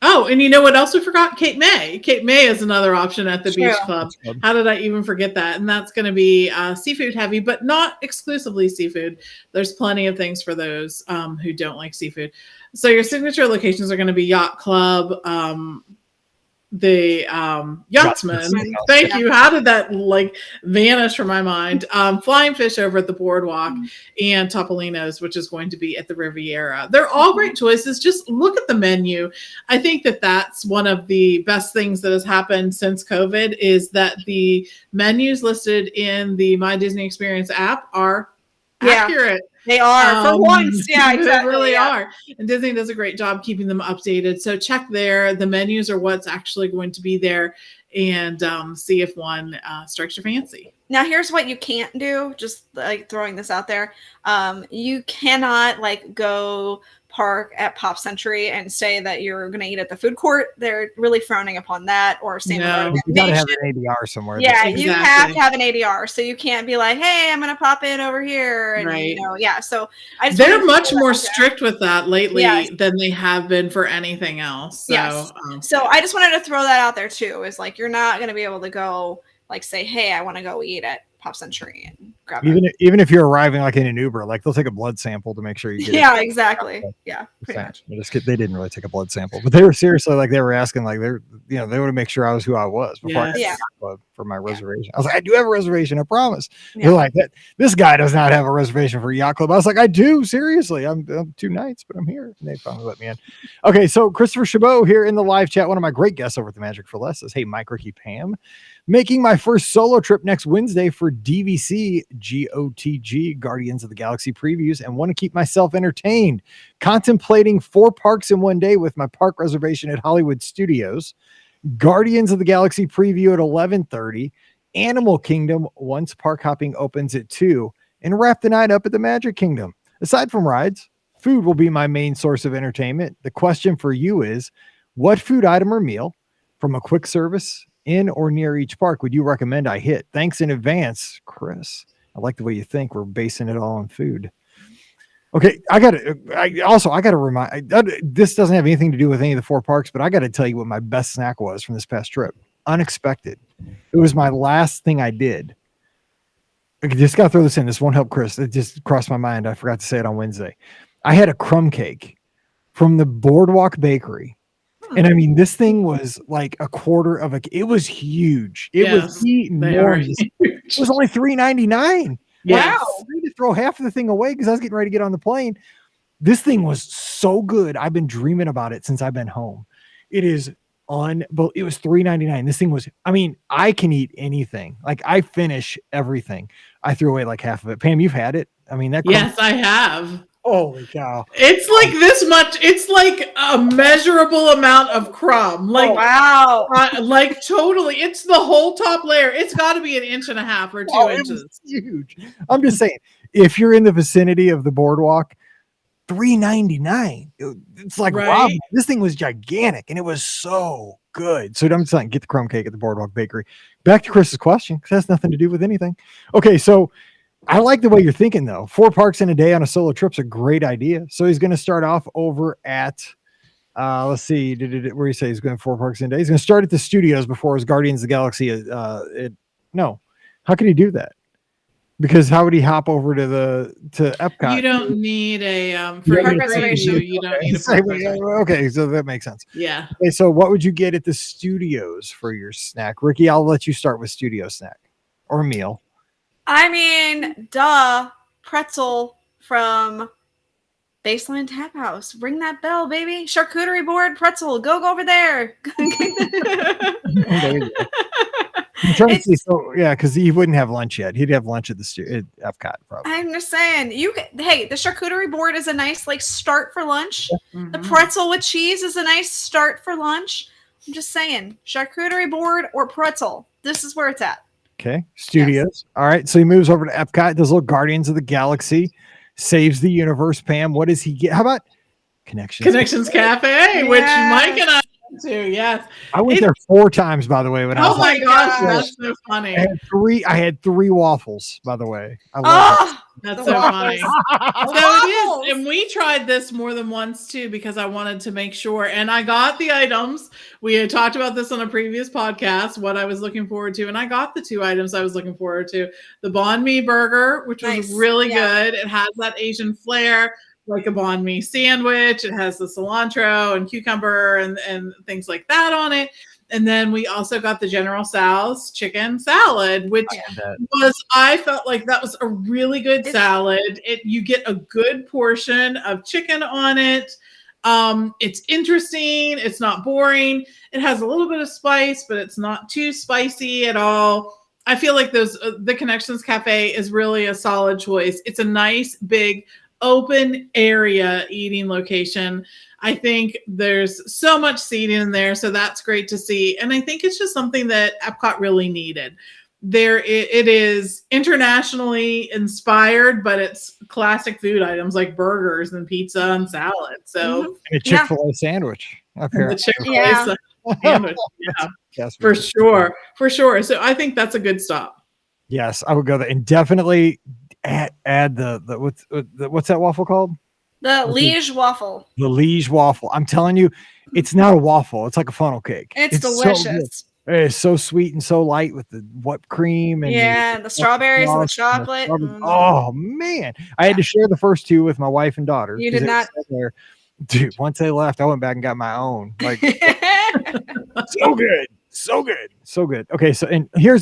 you know what else we forgot? Cape May. Cape May is another option at the Beach Club. How did I even forget that? And that's going to be seafood heavy, but not exclusively seafood. There's plenty of things for those who don't like seafood. So your signature locations are going to be Yacht Club, the Yachtsman. Thank you. How did that vanish from my mind? Flying Fish over at the Boardwalk and Topolino's, which is going to be at the Riviera. They're all great choices. Just look at the menu. I think that that's one of the best things that has happened since COVID is that the menus listed in the My Disney Experience app are accurate. They are for once. Yeah, exactly. They really are. And Disney does a great job keeping them updated. So check there. The menus are what's actually going to be there, and see if one strikes your fancy. Now, here's what you can't do. Just like throwing this out there. You cannot go park at Pop Century and say that you're going to eat at the food court. They're really frowning upon that. Or same with you got to have an ADR somewhere. Yeah, exactly. You have to have an ADR, so you can't be like, "Hey, I'm going to pop in over here." And, right. So they're much more strict with that lately than they have been for anything else. So, yes. So I just wanted to throw that out there too. Is like you're not going to be able to go say, "Hey, I want to go eat at Pop Century and grab even if you're arriving in an Uber, they'll take a blood sample to make sure you get it. Exactly. Yeah, pretty much. They didn't really take a blood sample, but they were seriously they were asking they want to make sure I was who I was before I got for my reservation. I was like, I do have a reservation, I promise. They're like, this guy does not have a reservation for Yacht Club. I was like, I do, seriously. I'm 2 nights, but I'm here. And they finally let me in. Okay, so Christopher Chabot here in the live chat, one of my great guests over at the Magic for Less says, hey, Mike, Ricky, Pam, making my first solo trip next Wednesday for DVC GOTG Guardians of the Galaxy previews and want to keep myself entertained. Contemplating 4 parks in one day with my park reservation at Hollywood Studios. Guardians of the Galaxy preview at 11:30. Animal Kingdom once park hopping opens at 2. And wrap the night up at the Magic Kingdom. Aside from rides, food will be my main source of entertainment. The question for you is, what food item or meal from a quick service in or near each park would you recommend I hit? Thanks in advance, Chris. I like the way you think. We're basing it all on food. Okay, I got to remind, this doesn't have anything to do with any of the 4 parks, but I got to tell you what my best snack was from this past trip. Unexpected. It was my last thing I did. I just got to throw this in. This won't help Chris. It just crossed my mind. I forgot to say it on Wednesday. I had a crumb cake from the Boardwalk Bakery. And I mean, this thing was like a quarter of it was huge. It was enormous. It was only $3.99. Yes. Wow. I need to throw half of the thing away because I was getting ready to get on the plane. This thing was so good. I've been dreaming about it since I've been home. It is but it was $3.99. This thing was, I mean, I can eat anything. Like I finish everything. I threw away like half of it. Pam, you've had it? I mean, yes, I have. Holy cow. It's like this much. It's like a measurable amount of crumb. Like, wow. Like totally. It's the whole top layer. It's got to be 1.5 inches or 2 inches. It was huge. I'm just saying, if you're in the vicinity of the Boardwalk, $3.99. It's like, wow, this thing was gigantic and it was so good. So I'm just saying, get the crumb cake at the Boardwalk Bakery. Back to Chris's question, because it has nothing to do with anything. Okay, so I like the way you're thinking, though. 4 parks in a day on a solo trip's a great idea. So he's going to start off over at, let's see, where you say he's going 4 parks in a day? He's going to start at the studios before his Guardians of the Galaxy. No, how can he do that? Because how would he hop over to Epcot? You don't need a for park reservation. You don't need a park reservation. Okay, so that makes sense. Yeah. Okay, so what would you get at the studios for your snack? Ricky, I'll let you start with studio snack or meal. I mean, pretzel from Baseline Tap House. Ring that bell, baby. Charcuterie board, pretzel. Go over there. There you go. I'm trying to see, so yeah, because he wouldn't have lunch yet. He'd have lunch at at Epcot probably. I'm just saying, hey, the charcuterie board is a nice like start for lunch. Mm-hmm. The pretzel with cheese is a nice start for lunch. I'm just saying, charcuterie board or pretzel. This is where it's at. Okay, studios. Yes. All right, so he moves over to Epcot. Does little Guardians of the Galaxy, saves the universe. Pam, what does he get? How about Connections Cafe, which Mike and I went to. Yes, I went there 4 times, by the way. When I was my gosh, that's so funny. I had 3 waffles, by the way. I love it. That's so funny. So it is, and we tried this more than once too because I wanted to make sure. And I got the items. We had talked about this on a previous podcast, what I was looking forward to, and I got the 2 items I was looking forward to: the banh mi burger, which was really good. It has that Asian flair, like a banh mi sandwich. It has the cilantro and cucumber and things like that on it. And then we also got the General Tso's chicken salad, which I felt like that was a really good salad. You get a good portion of chicken on it. It's interesting. It's not boring. It has a little bit of spice, but it's not too spicy at all. I feel like the Connections Cafe is really a solid choice. It's a nice, big, open area eating location. I think there's so much seating in there, so that's great to see. And I think it's just something that Epcot really needed. It is internationally inspired, but it's classic food items like burgers and pizza and salad. So and a Chick-fil-A sandwich up here. The Chick-fil-A sandwich, for sure. So I think that's a good stop. Yes, I would go there and definitely add the what's that waffle called? The Liege waffle. The Liege waffle. I'm telling you, it's not a waffle. It's like a funnel cake. It's delicious. It's so sweet and so light with the whipped cream and the strawberries and the chocolate. Oh man, I had to share the first 2 with my wife and daughter. You did not. Dude, once they left, I went back and got my own. Like, so good. Okay, so and here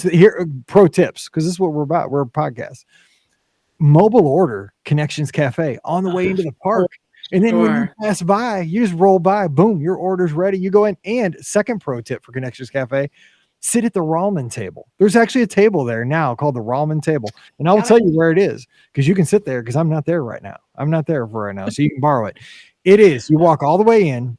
pro tips, because this is what we're about. We're a podcast. Mobile order Connections Cafe on the way into the park. And then when you pass by, you just roll by, boom, your order's ready. You go in. And second pro tip for Connections Cafe, sit at the ramen table. There's actually a table there now called the ramen table. And I will tell you where it is because you can sit there because I'm not there right now. So you can borrow it. It is. You walk all the way in.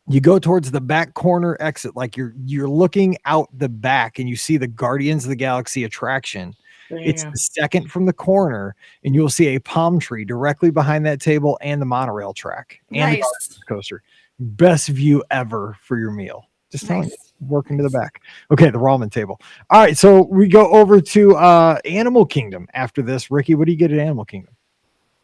You go towards the back corner exit, like you're looking out the back and you see the Guardians of the Galaxy attraction. It's the second from the corner, and you'll see a palm tree directly behind that table and the monorail track and the coaster. Best view ever for your meal. Just telling you, working to the back. Okay, the ramen table. All right, so we go over to Animal Kingdom after this. Ricky, what do you get at Animal Kingdom?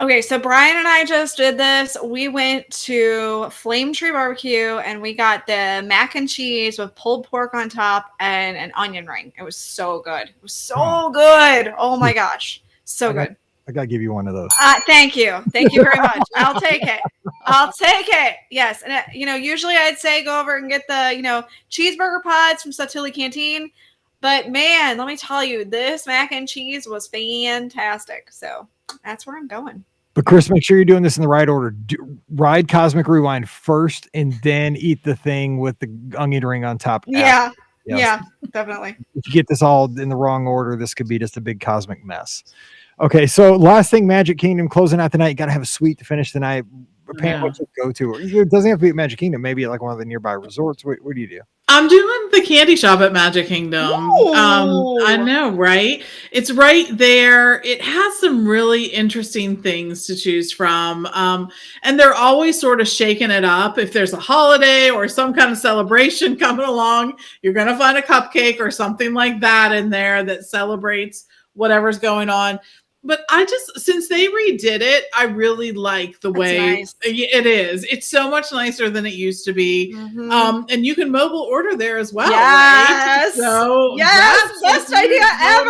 Okay, so Brian and I just did this. We went to Flame Tree Barbecue and we got the mac and cheese with pulled pork on top and an onion ring. It was so good. It was so good. Oh my gosh. So good. I gotta give you one of those. Thank you very much. I'll take it. Yes, and usually I'd say go over and get the cheeseburger pods from Satuli Canteen, but man, let me tell you, this mac and cheese was fantastic. So that's where I'm going. But Chris, make sure you're doing this in the right order. Ride Cosmic Rewind first, and then eat the thing with the onion ring on top. Yeah. Yes. Yeah, definitely. If you get this all in the wrong order, this could be just a big cosmic mess. Okay, so last thing, Magic Kingdom closing out the night. You got to have a suite to finish the night. Pam, what you go to? It doesn't have to be at Magic Kingdom. Maybe like one of the nearby resorts. What do you do? I'm doing the candy shop at Magic Kingdom. I know, right? It's right there. It has some really interesting things to choose from. And they're always sort of shaking it up. If there's a holiday or some kind of celebration coming along, you're going to find a cupcake or something like that in there that celebrates whatever's going on. But since they redid it, I really like the way it is. It's so much nicer than it used to be. Mm-hmm. And you can mobile order there as well. Yes. Right? So best idea ever.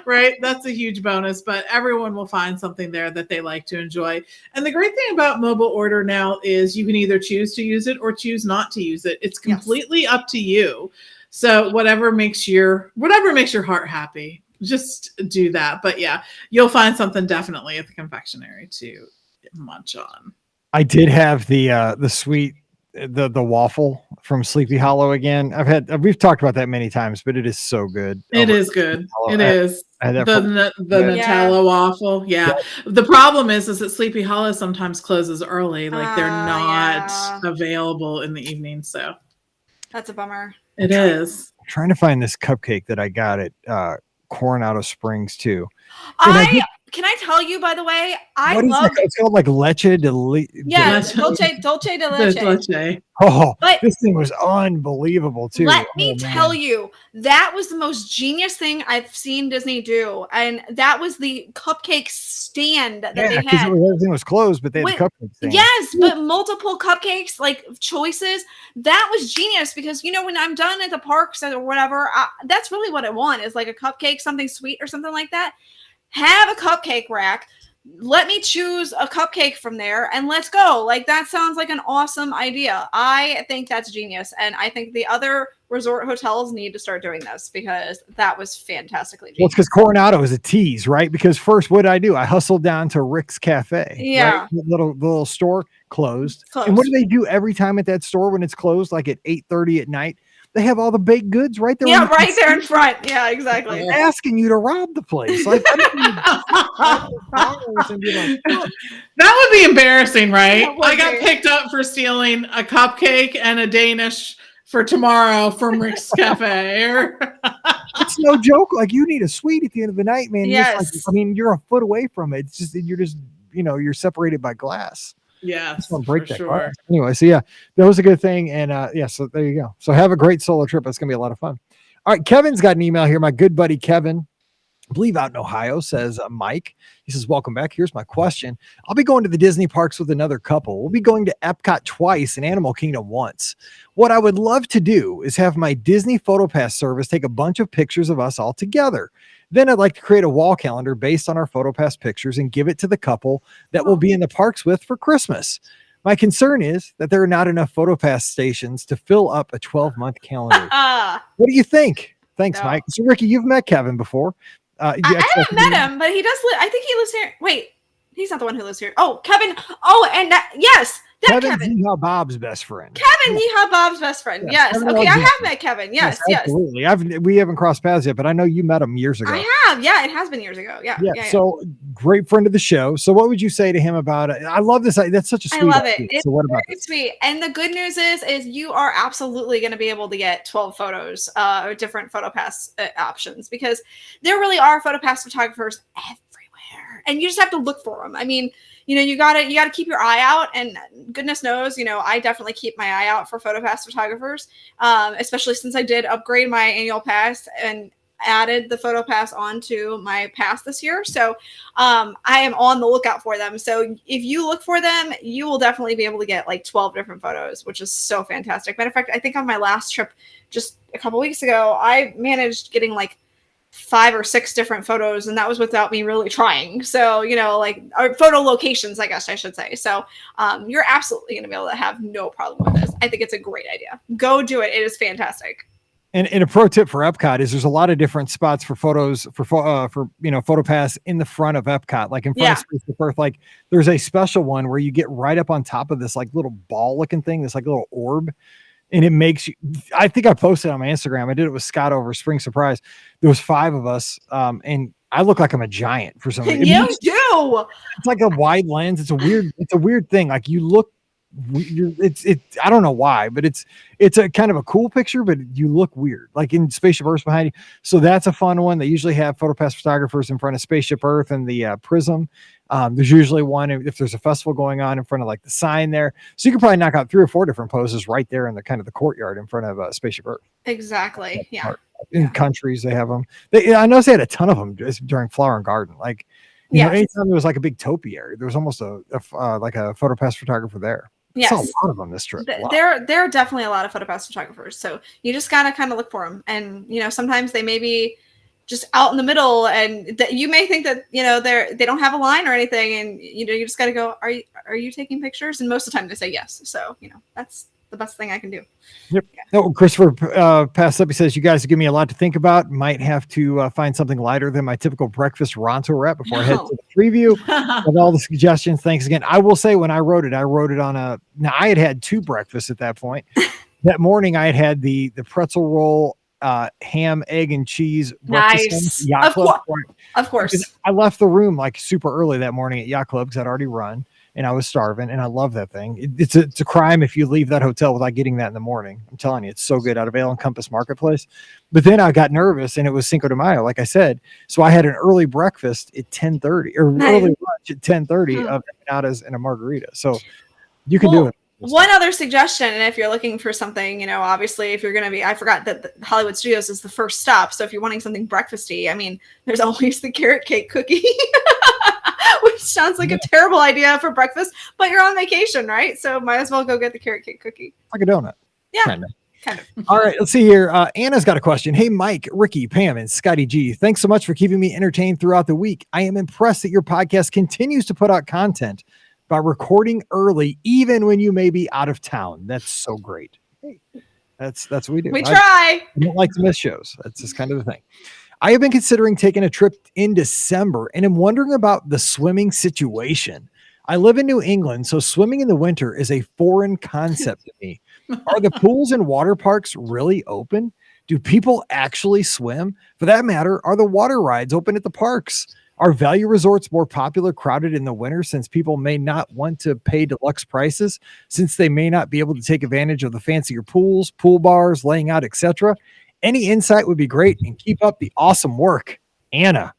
Right. That's a huge bonus, but everyone will find something there that they like to enjoy. And the great thing about mobile order now is you can either choose to use it or choose not to use it. It's completely up to you. So whatever makes your heart happy. Just do that. But yeah, you'll find something definitely at the confectionery to munch on. I did have the sweet the waffle from Sleepy Hollow again. We've talked about that many times, but it is so good. It is good. It is. The Nutella waffle. Yeah. The problem is that Sleepy Hollow sometimes closes early. Like they're not available in the evening. So that's a bummer. It is. I'm trying to find this cupcake that I got at Coronado Springs too. Can I tell you, by the way, it's called like leche de leche. Dolce de leche. Oh, but this thing was unbelievable too. Let me tell you, that was the most genius thing I've seen Disney do. And that was the cupcake stand that they had. Everything was closed, but they had the cupcake stand. Yes, but multiple cupcakes, like choices. That was genius because, when I'm done at the parks or whatever, that's really what I want is like a cupcake, something sweet or something like that. Have a cupcake rack. Let me choose a cupcake from there and let's go. Like that sounds like an awesome idea. I think that's genius. And I think the other resort hotels need to start doing this because that was fantastically genius. Well, it's because Coronado is a tease, right? Because first, what did I do? I hustled down to Rick's Cafe. Yeah. Right? The little store closed. And what do they do every time at that store when it's closed, like at 8:30 at night? They have all the baked goods right there. Yeah, right there in front. Yeah, exactly. They're asking you to rob the place. Like, that would be embarrassing, right? I got picked up for stealing a cupcake and a Danish for tomorrow from Rick's Cafe. It's no joke. Like you need a suite at the end of the night, man. Yes. You're a foot away from it. It's just you're separated by glass. Yeah, break that glass. Anyway, so yeah, that was a good thing, and so there you go. So have a great solo trip. It's gonna be a lot of fun. All right, Kevin's got an email here. My good buddy Kevin, I believe out in Ohio, says Mike. He says, "Welcome back. Here's my question. I'll be going to the Disney parks with another couple. We'll be going to Epcot twice and Animal Kingdom once. What I would love to do is have my Disney PhotoPass service take a bunch of pictures of us all together. Then I'd like to create a wall calendar based on our PhotoPass pictures and give it to the couple that we'll be in the parks with for Christmas. My concern is that there are not enough PhotoPass stations to fill up a 12-month calendar. What do you think?" Thanks, Mike. So, Ricky, you've met Kevin before. I haven't met him, but he does live. I think he lives here. Wait, he's not the one who lives here. Oh, Kevin. Oh, and yes. Kevin. Bob's best friend. Kevin Yeehaw Bob's best friend. Yes. Okay, I have met Kevin. Yes. Absolutely. We haven't crossed paths yet, but I know you met him years ago. I have. Yeah, it has been years ago. Yeah. So great friend of the show. So what would you say to him about it? I love this. That's such a sweet. I love it. It's so what about very sweet. And the good news is you are absolutely going to be able to get 12 photos, or different PhotoPass options because there really are PhotoPass photographers everywhere, and you just have to look for them. I mean, you gotta keep your eye out, and goodness knows, I definitely keep my eye out for PhotoPass photographers, especially since I did upgrade my annual pass and added the PhotoPass onto my pass this year. So I am on the lookout for them. So if you look for them, you will definitely be able to get like 12 different photos, which is so fantastic. Matter of fact, I think on my last trip just a couple weeks ago, I managed getting like 5 or 6 different photos, and that was without me really trying. So, like, or photo locations, I guess I should say. So you're absolutely going to be able to have no problem with this. I think it's a great idea. Go do it. It is fantastic. And a pro tip for Epcot is there's a lot of different spots for photos for PhotoPass in the front of Epcot, like in front of Space of Earth. Like there's a special one where you get right up on top of this like little ball looking thing, this like little orb. And it makes you, I think I posted on my Instagram. I did it with Scott over Spring Surprise. There was 5 of us. And I look like I'm a giant for some reason. You do. It's like a wide lens. It's a weird thing. Like you look, I don't know why, but it's a kind of a cool picture, but you look weird, like in Spaceship Earth behind you. So that's a fun one. They usually have PhotoPass photographers in front of Spaceship Earth and the Prism. There's usually one if there's a festival going on in front of like the sign there. So you can probably knock out 3 or 4 different poses right there in the kind of the courtyard in front of Spaceship Earth. Exactly. Yeah. In countries, they have them. I noticed they had a ton of them during Flower and Garden. Like, anytime there was like a big topiary, there was almost like a PhotoPass photographer there. Yes. Saw a lot of them this trip. There are definitely a lot of PhotoPass photographers. So you just gotta kind of look for them, and sometimes they may be just out in the middle, and you may think that they don't have a line or anything, and you just gotta go. Are you taking pictures? And most of the time they say yes. So that's the best thing I can do. Yep. No, Christopher passed up. He says, you guys give me a lot to think about. Might have to find something lighter than my typical breakfast Ronto wrap before I head to the preview of all the suggestions. Thanks again. I will say when I wrote it on now I had 2 breakfasts at that point. That morning I had the pretzel roll, ham, egg, and cheese. Nice. Of course. I left the room like super early that morning at Yacht Club because I'd already run. And I was starving, and I love that thing. It's a crime if you leave that hotel without getting that in the morning. I'm telling you, it's so good out of Ale and Compass Marketplace. But then I got nervous, and it was Cinco de Mayo, like I said. So I had an early breakfast at 10:30, or early lunch at 10:30 of empanadas and a margarita. So you can do it. One other suggestion, and if you're looking for something, obviously, if you're going to be, I forgot that the Hollywood Studios is the first stop. So if you're wanting something breakfasty, I mean, there's always the carrot cake cookie. Which sounds like a terrible idea for breakfast, but you're on vacation, right? So might as well go get the carrot cake cookie. Like a donut. Yeah. Kind of. All right, let's see here. Anna's got a question. Hey, Mike, Ricky, Pam, and Scotty G. Thanks so much for keeping me entertained throughout the week. I am impressed that your podcast continues to put out content by recording early, even when you may be out of town. That's so great. Hey, that's what we do. We try. I don't like to miss shows. That's just kind of the thing. I have been considering taking a trip in December and am wondering about the swimming situation. I live in New England, so swimming in the winter is a foreign concept to me. Are the pools and water parks really open? Do people actually swim? For that matter, are the water rides open at the parks? Are value resorts more popular, crowded in the winter since people may not want to pay deluxe prices, since they may not be able to take advantage of the fancier pools, pool bars, laying out, etc.? Any insight would be great, and keep up the awesome work. Anna,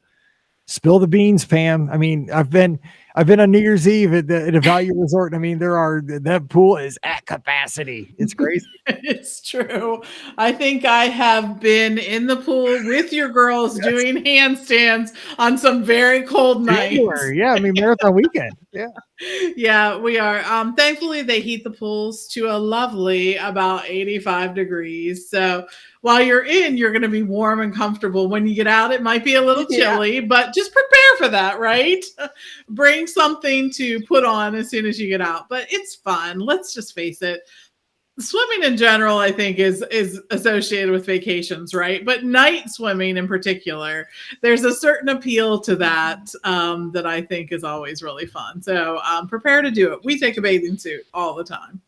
spill the beans, Pam. I mean, I've been on New Year's Eve at a value resort. I mean, that pool is at capacity. It's crazy. It's true. I think I have been in the pool with your girls doing handstands on some very cold nights. Yeah, I mean, marathon weekend. Yeah. Yeah, we are. Thankfully, they heat the pools to a lovely about 85 degrees. So while you're in, you're going to be warm and comfortable. When you get out, it might be a little chilly, but just prepare for that, right? Bring something to put on as soon as you get out. But it's fun. Let's just face it. Swimming in general, I think, is associated with vacations, right? But night swimming in particular, there's a certain appeal to that that I think is always really fun. So prepare to do it. We take a bathing suit all the time.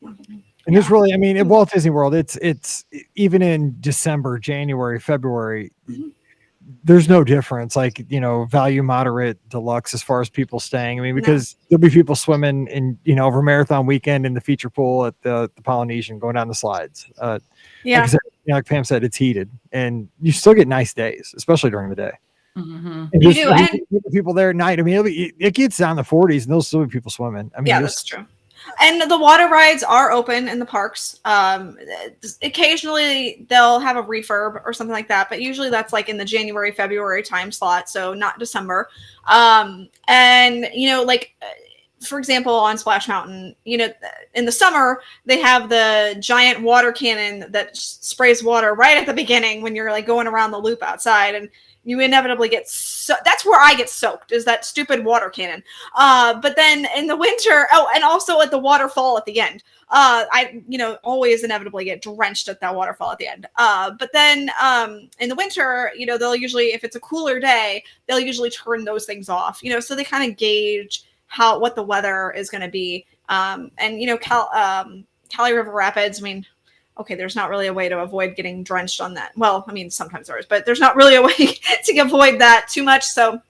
And it's really, I mean, at Walt Disney World, it's even in December, January, February, there's no difference. Like, value, moderate, deluxe as far as people staying. I mean, because there'll be people swimming in, over marathon weekend in the feature pool at the Polynesian going down the slides. Like Pam said, it's heated and you still get nice days, especially during the day. Mm-hmm. And you do. And people there at night. I mean, it gets down the 40s and there'll still be people swimming. I mean, that's true. And the water rides are open in the parks. Occasionally they'll have a refurb or something like that, but usually that's like in the January, February time slot. So not December. And like for example, on Splash Mountain, in the summer, they have the giant water cannon that sprays water right at the beginning when you're like going around the loop outside, and you inevitably get that's where I get soaked, is that stupid water cannon. But then in the winter, and also at the waterfall at the end, I always inevitably get drenched at that waterfall at the end. But then in the winter, they'll usually, if it's a cooler day, they'll usually turn those things off, so they kind of gauge what the weather is going to be. And Cali River Rapids, I mean, okay, there's not really a way to avoid getting drenched on that. Well, I mean, sometimes there is, but there's not really a way to avoid that too much. So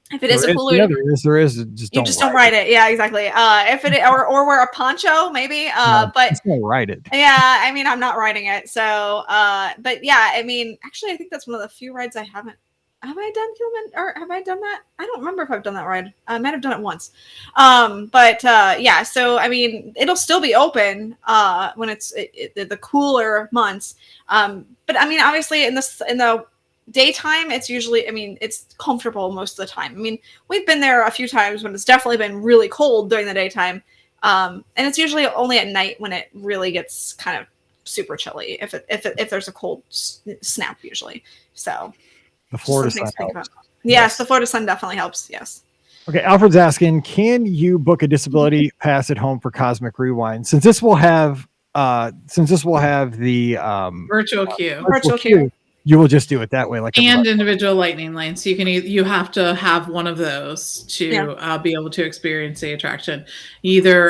if it is a cooler, yeah, there is. Just don't ride it. Yeah, exactly. If it or wear a poncho, maybe. But just don't ride it. Yeah, I mean, I'm not riding it. So, but yeah, I mean, actually, I think that's one of the few rides I haven't. Have I done Kilimanjaro, or have I done that? I don't remember if I've done that ride. I might have done it once. But yeah, so I mean, it'll still be open when it's the cooler months. But I mean, obviously in the daytime, it's usually, I mean, it's comfortable most of the time. I mean, we've been there a few times when it's definitely been really cold during the daytime. And it's usually only at night when it really gets kind of super chilly, if there's a cold snap usually. So the Florida sun helps. Yes, the Florida sun definitely helps. Yes. Okay, Alfred's asking, can you book a disability pass at home for Cosmic Rewind? Since this will have the virtual queue, you will just do it that way, like individual lightning lane. So you have to have one of those to be able to experience the attraction. Either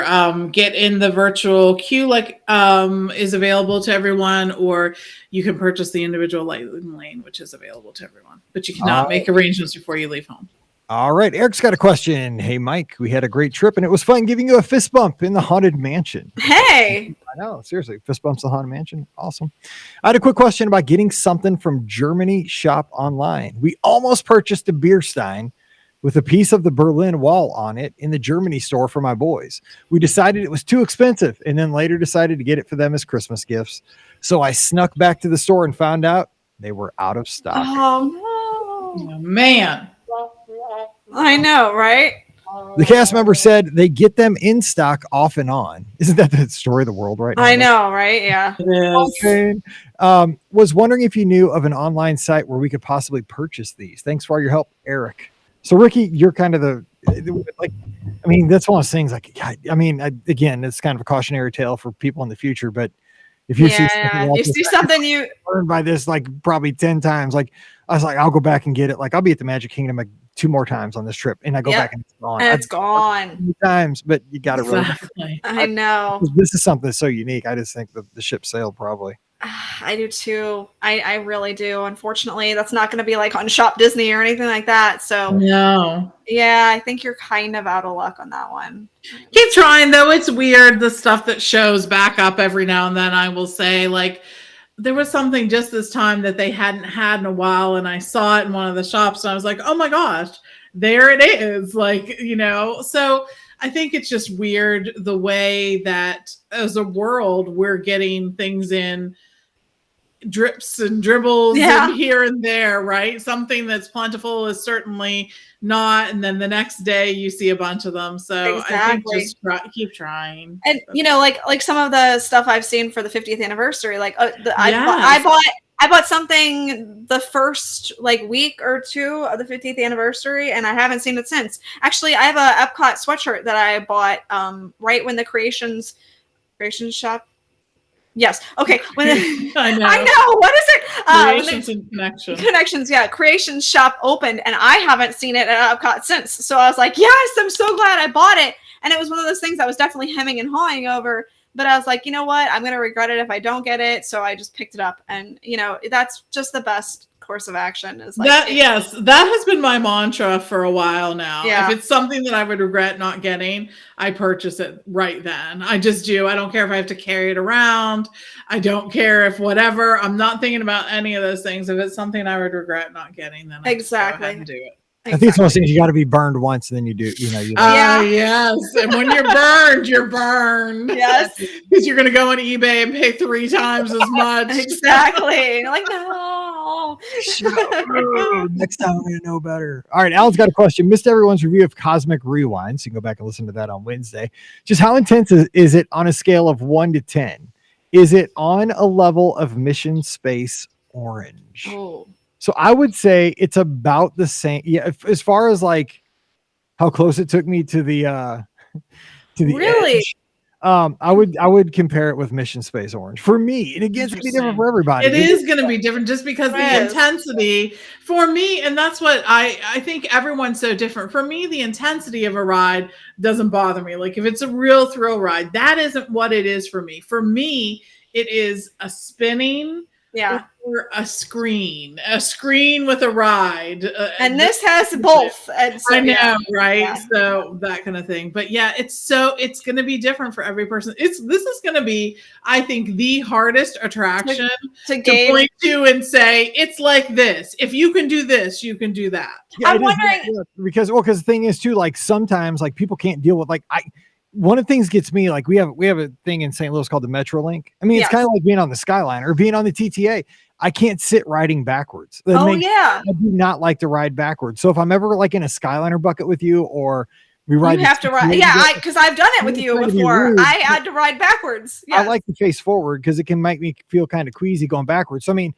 get in the virtual queue like is available to everyone, or you can purchase the individual lightning lane, which is available to everyone. But you cannot make arrangements before you leave home. All right, Eric's got a question. Hey, Mike, we had a great trip, and it was fun giving you a fist bump in the Haunted Mansion. Hey! I know, seriously, fist bumps the Haunted Mansion. Awesome. I had a quick question about getting something from Germany shop online. We almost purchased a beer stein with a piece of the Berlin Wall on it in the Germany store for my boys. We decided it was too expensive, and then later decided to get it for them as Christmas gifts. So I snuck back to the store and found out they were out of stock. Oh, no. Oh, man. I know, right? The cast member said they get them in stock off and on. Isn't that the story of the world right now? I know, right? Yeah. Okay. Was wondering if you knew of an online site where we could possibly purchase these. Thanks for all your help, Eric. So Ricky, you're kind of I mean, that's one of those things again, it's kind of a cautionary tale for people in the future, but if you see something you learned by this, like probably 10 times, like I was like, I'll go back and get it. Like I'll be at the Magic Kingdom like 2 more times on this trip, and I go back and it's gone. It's gone. 2 times, but you got to really. I know. This is something so unique. I just think the ship sailed probably. I do too. I really do. Unfortunately, that's not going to be like on Shop Disney or anything like that. So no. Yeah, I think you're kind of out of luck on that one. Keep trying though. It's weird, the stuff that shows back up every now and then. I will say, like, there was something just this time that they hadn't had in a while, and I saw it in one of the shops, and I was like, oh my gosh, there it is. Like, so I think it's just weird the way that as a world we're getting things in drips and dribbles and here and there, right? Something that's plentiful is certainly not, and then the next day you see a bunch of them. So I think just keep trying. And like some of the stuff I've seen for the 50th anniversary, like I bought something the first week or 2 of the 50th anniversary, and I haven't seen it since. Actually, I have a Epcot sweatshirt that I bought right when the Creations shop. Yes. Okay. I know. What is it? Creations and Connections. Connections. Yeah. Creations shop opened, and I haven't seen it at Epcot since. So I was like, yes, I'm so glad I bought it. And it was one of those things I was definitely hemming and hawing over. But I was like, you know what? I'm going to regret it if I don't get it. So I just picked it up. And, that's just the best course of action is like that. Yes, that has been my mantra for a while now. Yeah. If it's something that I would regret not getting, I purchase it right then. I just do. I don't care if I have to carry it around. I don't care if whatever. I'm not thinking about any of those things. If it's something I would regret not getting, then I just go ahead and do it. I think it's one of those things you got to be burned once, and then you do. Yes. And when you're burned, you're burned. Yes, because you're going to go on eBay and pay 3 times as much. Exactly. You're like, no. Oh. Next time I'm going to know better. All right, Alan's got a question. Missed everyone's review of Cosmic Rewind, so you can go back and listen to that on Wednesday. Just how intense is it on a scale of 1 to 10? Is it on a level of Mission Space Orange? Oh. So I would say it's about the same. Yeah, as far as like how close it took me to the Really? edge. I would compare it with Mission Space Orange for me. And again, it's gonna be different for everybody. It is going to be different just because the Yes. intensity for me, and that's what I think everyone's so different. For me, the intensity of a ride doesn't bother me. Like if it's a real thrill ride, that isn't what it is for me. For me, it is a spinning or a screen with a ride. And this has both. And so, I know, right? Yeah. So that kind of thing. But yeah, it's going to be different for every person. This is going to be, I think, the hardest attraction to point to and say, it's like this. If you can do this, you can do that. Yeah, I'm wondering because the thing is too, like sometimes like people can't deal with one of the things gets me, like we have a thing in St. Louis called the Metrolink. I mean, it's kind of like being on the Skyliner or being on the TTA. I can't sit riding backwards. I do not like to ride backwards. So if I'm ever like in a Skyliner bucket with you or we ride, you have to ride. Yeah, because I've done it with you before. I had to ride backwards. Yes. I like to face forward because it can make me feel kind of queasy going backwards. So I mean,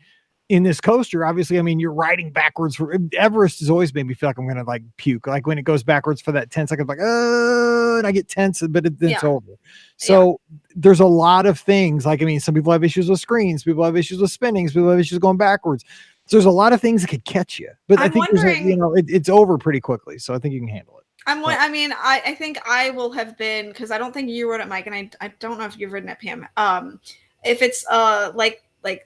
in this coaster, obviously, I mean, you're riding backwards. Everest has always made me feel like I'm going to like puke. Like when it goes backwards for that 10 seconds, like, and I get tense, but it's over. So there's a lot of things. Like, I mean, some people have issues with screens. People have issues with spinnings. People have issues going backwards. So there's a lot of things that could catch you. But I think it's over pretty quickly. So I think you can handle it. I think I will have been, because I don't think you rode it, Mike, and I don't know if you've ridden it, Pam. If it's like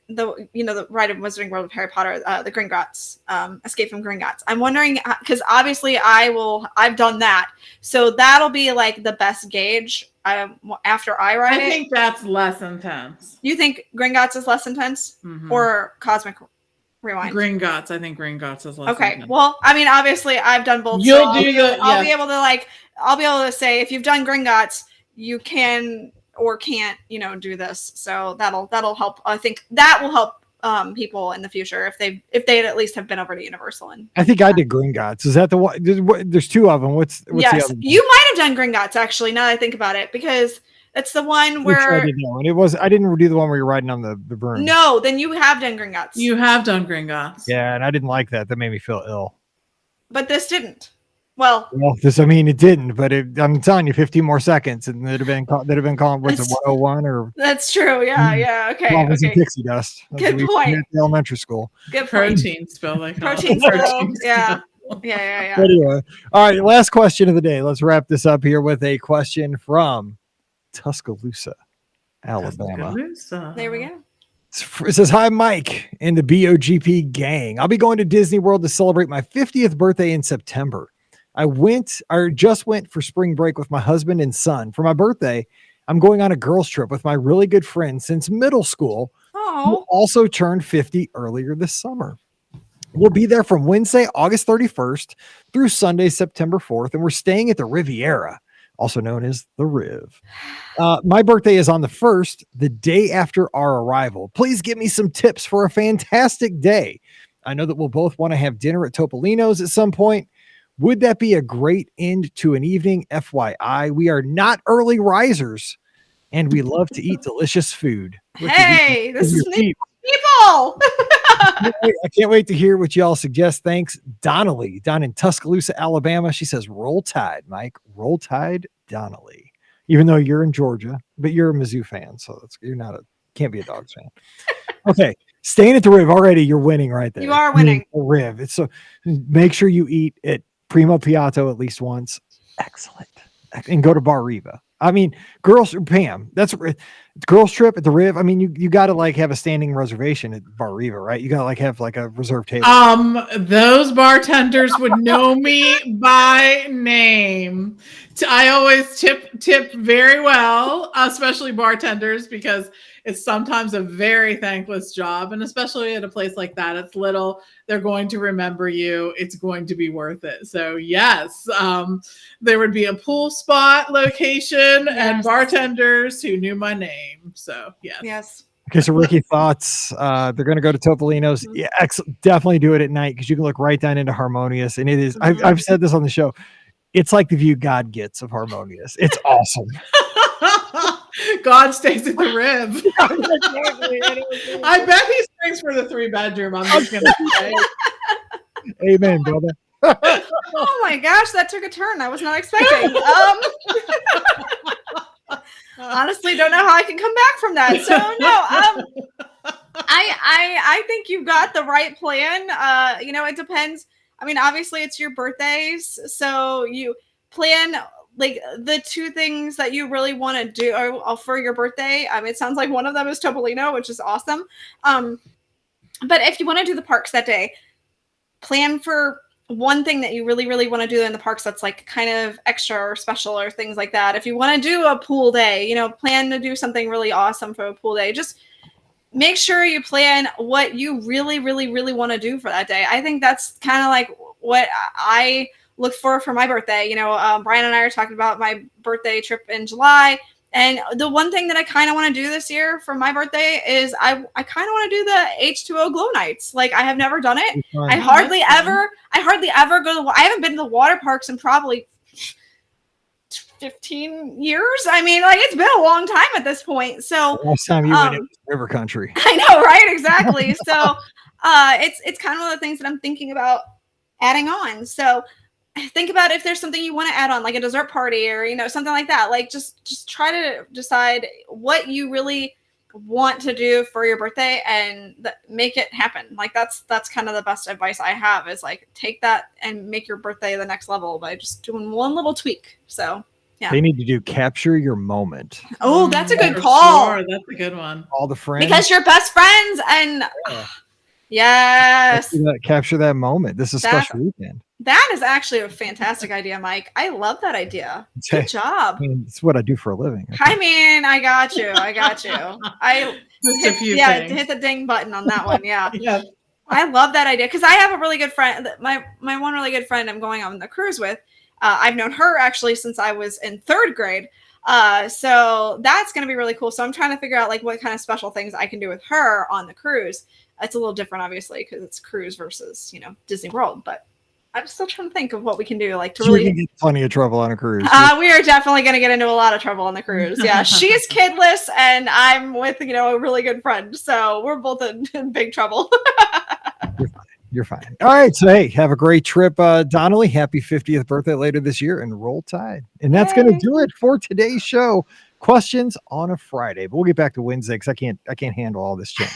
the ride of Wizarding World of Harry Potter, the Gringotts, Escape from Gringotts. I'm wondering, because obviously I've done that, so that'll be like the best gauge after I ride it. I think that's less intense. You think Gringotts is less intense, or Cosmic Rewind? Gringotts. I think Gringotts is less intense. Well, I mean, obviously I've done both. I'll be able to say if you've done Gringotts, you can or can't, do this. So that'll help. I think that will help people in the future if they at least have been over to Universal. And I think I did Gringotts. Is that the one? There's two of them. What's the other one? You might have done Gringotts actually. Now that I think about it, because that's the one where I didn't do the one where you're riding on the broom. No, then you have done Gringotts. You have done Gringotts. Yeah, and I didn't like that. That made me feel ill. But this didn't. Well, it didn't, but I'm telling you, 15 more seconds, and they'd have been calling what's it, 101 or. That's true. Yeah. Okay. Well, okay. Pixie dust. Good point. At the elementary school. Good point. Protein spill, like protein spill. Yeah. Anyway, all right. Last question of the day. Let's wrap this up here with a question from Tuscaloosa, Alabama. There we go. It says, "Hi, Mike and the BOGP gang. I'll be going to Disney World to celebrate my 50th birthday in September. I just went for spring break with my husband and son. For my birthday, I'm going on a girls trip with my really good friend since middle school, who also turned 50 earlier this summer. We'll be there from Wednesday, August 31st through Sunday, September 4th, and we're staying at the Riviera, also known as the Riv. My birthday is on the 1st, the day after our arrival. Please give me some tips for a fantastic day. I know that we'll both want to have dinner at Topolino's at some point. Would that be a great end to an evening? FYI, we are not early risers, and we love to eat delicious food." Hey, this is new people. I can't wait to hear what y'all suggest. Thanks, Donnelly, down in Tuscaloosa, Alabama. She says, "Roll Tide, Mike. Roll Tide, Donnelly." Even though you're in Georgia, but you're a Mizzou fan, so can't be a Dogs fan. Okay. Staying at the Riv already, you're winning right there. You are winning. The Riv. It's so make sure you eat at Primo Piatto at least once. Excellent. And go to Bar Riva. I mean, Pam, that's girls trip at the Riv. I mean, you got to like have a standing reservation at Bar Riva, right? You got to like have like a reserved table. Those bartenders would know me by name. I always tip very well, especially bartenders, because it's sometimes a very thankless job. And especially at a place like that, it's little, they're going to remember you. It's going to be worth it. So yes, there would be a pool spot location and bartenders who knew my name. So yes. Okay, so Ricky, thoughts? They're going to go to Topolino's. Yeah, definitely do it at night because you can look right down into Harmonious, and it is. I've said this on the show. It's like the view God gets of Harmonious. It's awesome. God stays at the Rib. I bet he stays for the 3-bedroom. I'm just gonna say. Amen, brother. Oh my gosh, that took a turn I was not expecting. Honestly, don't know how I can come back from that. So no, I think you've got the right plan. It depends. I mean, obviously it's your birthdays, so you plan like the two things that you really want to do for your birthday. It sounds like one of them is Topolino, which is awesome. But if you want to do the parks that day, plan for one thing that you really, really want to do in the parks that's like kind of extra or special or things like that. If you want to do a pool day, plan to do something really awesome for a pool day. Just make sure you plan what you really, really, really want to do for that day. I think that's kind of like what I look for my birthday. Brian and I are talking about my birthday trip in July. And the one thing that I kind of want to do this year for my birthday is I kind of want to do the H2O glow nights. Like I have never done it. I hardly ever go I haven't been to the water parks in probably 15 years. I mean, like it's been a long time at this point. So last time you went, it was river country. I know, right? Exactly. So it's kind of one of the things that I'm thinking about adding on. So think about if there's something you want to add on, like a dessert party or, something like that. Like just try to decide what you really want to do for your birthday and make it happen. Like that's kind of the best advice I have is like, take that and make your birthday the next level by just doing one little tweak. So yeah. They need to do capture your moment. Oh, that's a good call. Sure. That's a good one. All the friends. Because you're best friends and yes. Capture that moment. This is a special weekend. That is actually a fantastic idea, Mike. I love that idea. Good job. It's what I do for a living. I mean, I got you. I hit the ding button on that one. Yeah. Yeah. I love that idea because I have a really good friend. My one really good friend I'm going on the cruise with. I've known her actually since I was in 3rd grade. So that's going to be really cool. So I'm trying to figure out like what kind of special things I can do with her on the cruise. It's a little different, obviously, because it's cruise versus, Disney World, but I'm still trying to think of what we can do, like to really get plenty of trouble on a cruise. We are definitely going to get into a lot of trouble on the cruise. Yeah, she's kidless, and I'm with a really good friend, so we're both in big trouble. You're fine. All right, so hey, have a great trip, Donnelly. Happy 50th birthday later this year, and roll tide. And that's going to do it for today's show. Questions on a Friday, but we'll get back to Wednesday because I can't handle all this change.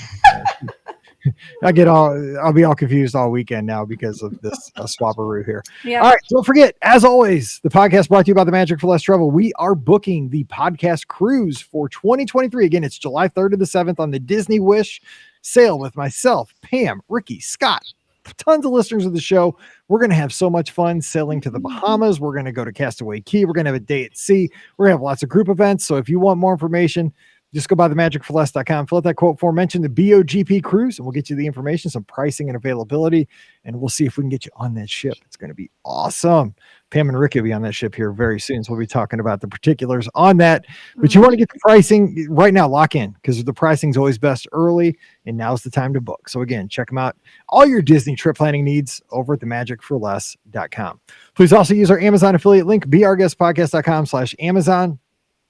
I'll be all confused all weekend now because of this swapperoo here. Yeah. All right. Don't forget, as always, the podcast brought to you by the Magic for Less Travel. We are booking the podcast cruise for 2023. Again, it's July 3rd to the 7th on the Disney Wish. Sail with myself, Pam, Ricky, Scott, tons of listeners of the show. We're going to have so much fun sailing to the Bahamas. We're going to go to Castaway Cay. We're going to have a day at sea. We're going to have lots of group events. So if you want more information, just go by themagicforless.com, fill out that quote form, mention the BOGP cruise, and we'll get you the information, some pricing and availability, and we'll see if we can get you on that ship. It's going to be awesome. Pam and Ricky will be on that ship here very soon, so we'll be talking about the particulars on that. But you want to get the pricing right now, lock in, because the pricing is always best early, and now's the time to book. So again, check them out. All your Disney trip planning needs over at themagicforless.com. Please also use our Amazon affiliate link, beourguestpodcast.com/Amazon.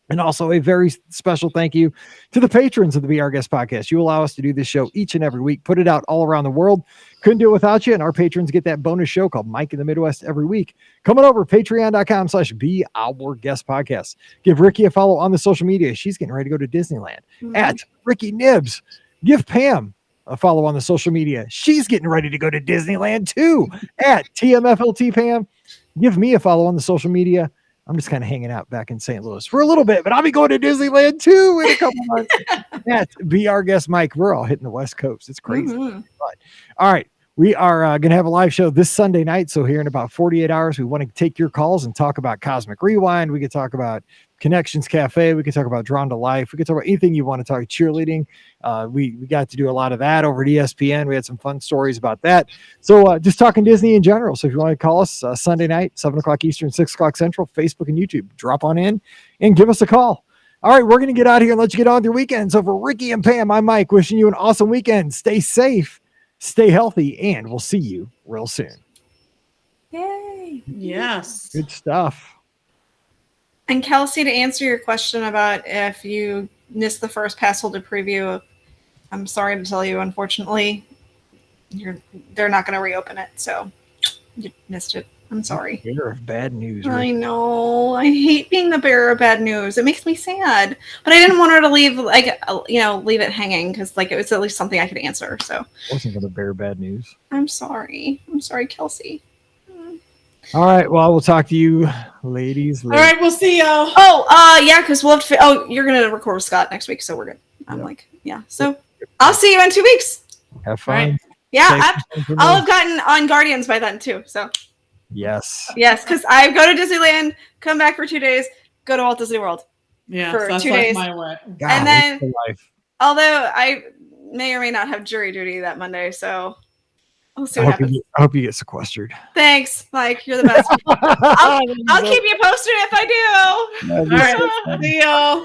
And also a very special thank you to the patrons of the Be Our Guest podcast. You allow us to do this show each and every week, put it out all around the world. Couldn't do it without you. And our patrons get that bonus show called Mike in the Midwest every week. Coming over, patreon.com/Be Our Guest podcast. Give Ricky a follow on the social media. She's getting ready to go to Disneyland at Ricky Nibs. Give Pam a follow on the social media. She's getting ready to go to Disneyland too at TMFLT Pam. Give me a follow on the social media. I'm just kind of hanging out back in St. Louis for a little bit, but I'll be going to Disneyland too in a couple months. That's Be Our Guest Mike. We're all hitting the West Coast. It's crazy. All right. We are going to have a live show this Sunday night. So here in about 48 hours, we want to take your calls and talk about Cosmic Rewind. We could talk about Connections Cafe. We could talk about Drawn to Life. We could talk about anything you want to talk cheerleading. We got to do a lot of that over at ESPN. We had some fun stories about that. So just talking Disney in general. So if you want to call us Sunday night, 7 o'clock Eastern, 6 o'clock Central, Facebook and YouTube, drop on in and give us a call. All right, we're going to get out of here and let you get on with your weekend. So for Ricky and Pam, I'm Mike, wishing you an awesome weekend. Stay safe, stay healthy, and we'll see you real soon. Yay. Yes. Good stuff. And Kelsey, to answer your question about if you missed the first pass holder preview, I'm sorry to tell you, unfortunately, they're not going to reopen it. So you missed it. I'm sorry. Bearer of bad news. I know. I hate being the bearer of bad news. It makes me sad. But I didn't want her to leave, leave it hanging because, it was at least something I could answer. So I wasn't going to bear bad news. I'm sorry. I'm sorry, Kelsey. All right. Well, we'll talk to you, ladies. All right. We'll see y'all. Oh, yeah, because we'll have to. You're going to record with Scott next week, so we're good. I'm yeah. So I'll see you in 2 weeks. Have fun. Right. Yeah, I'll have gotten on Guardians by then too. So yes, because I go to Disneyland, come back for 2 days, go to Walt Disney World. Yeah, for that's 2 like days. my way. God, And then, life. although I may or may not have jury duty that Monday, so we'll see what happens. I hope you get sequestered. Thanks, Mike. You're the best. I'll keep you posted if I do. All right. See y'all.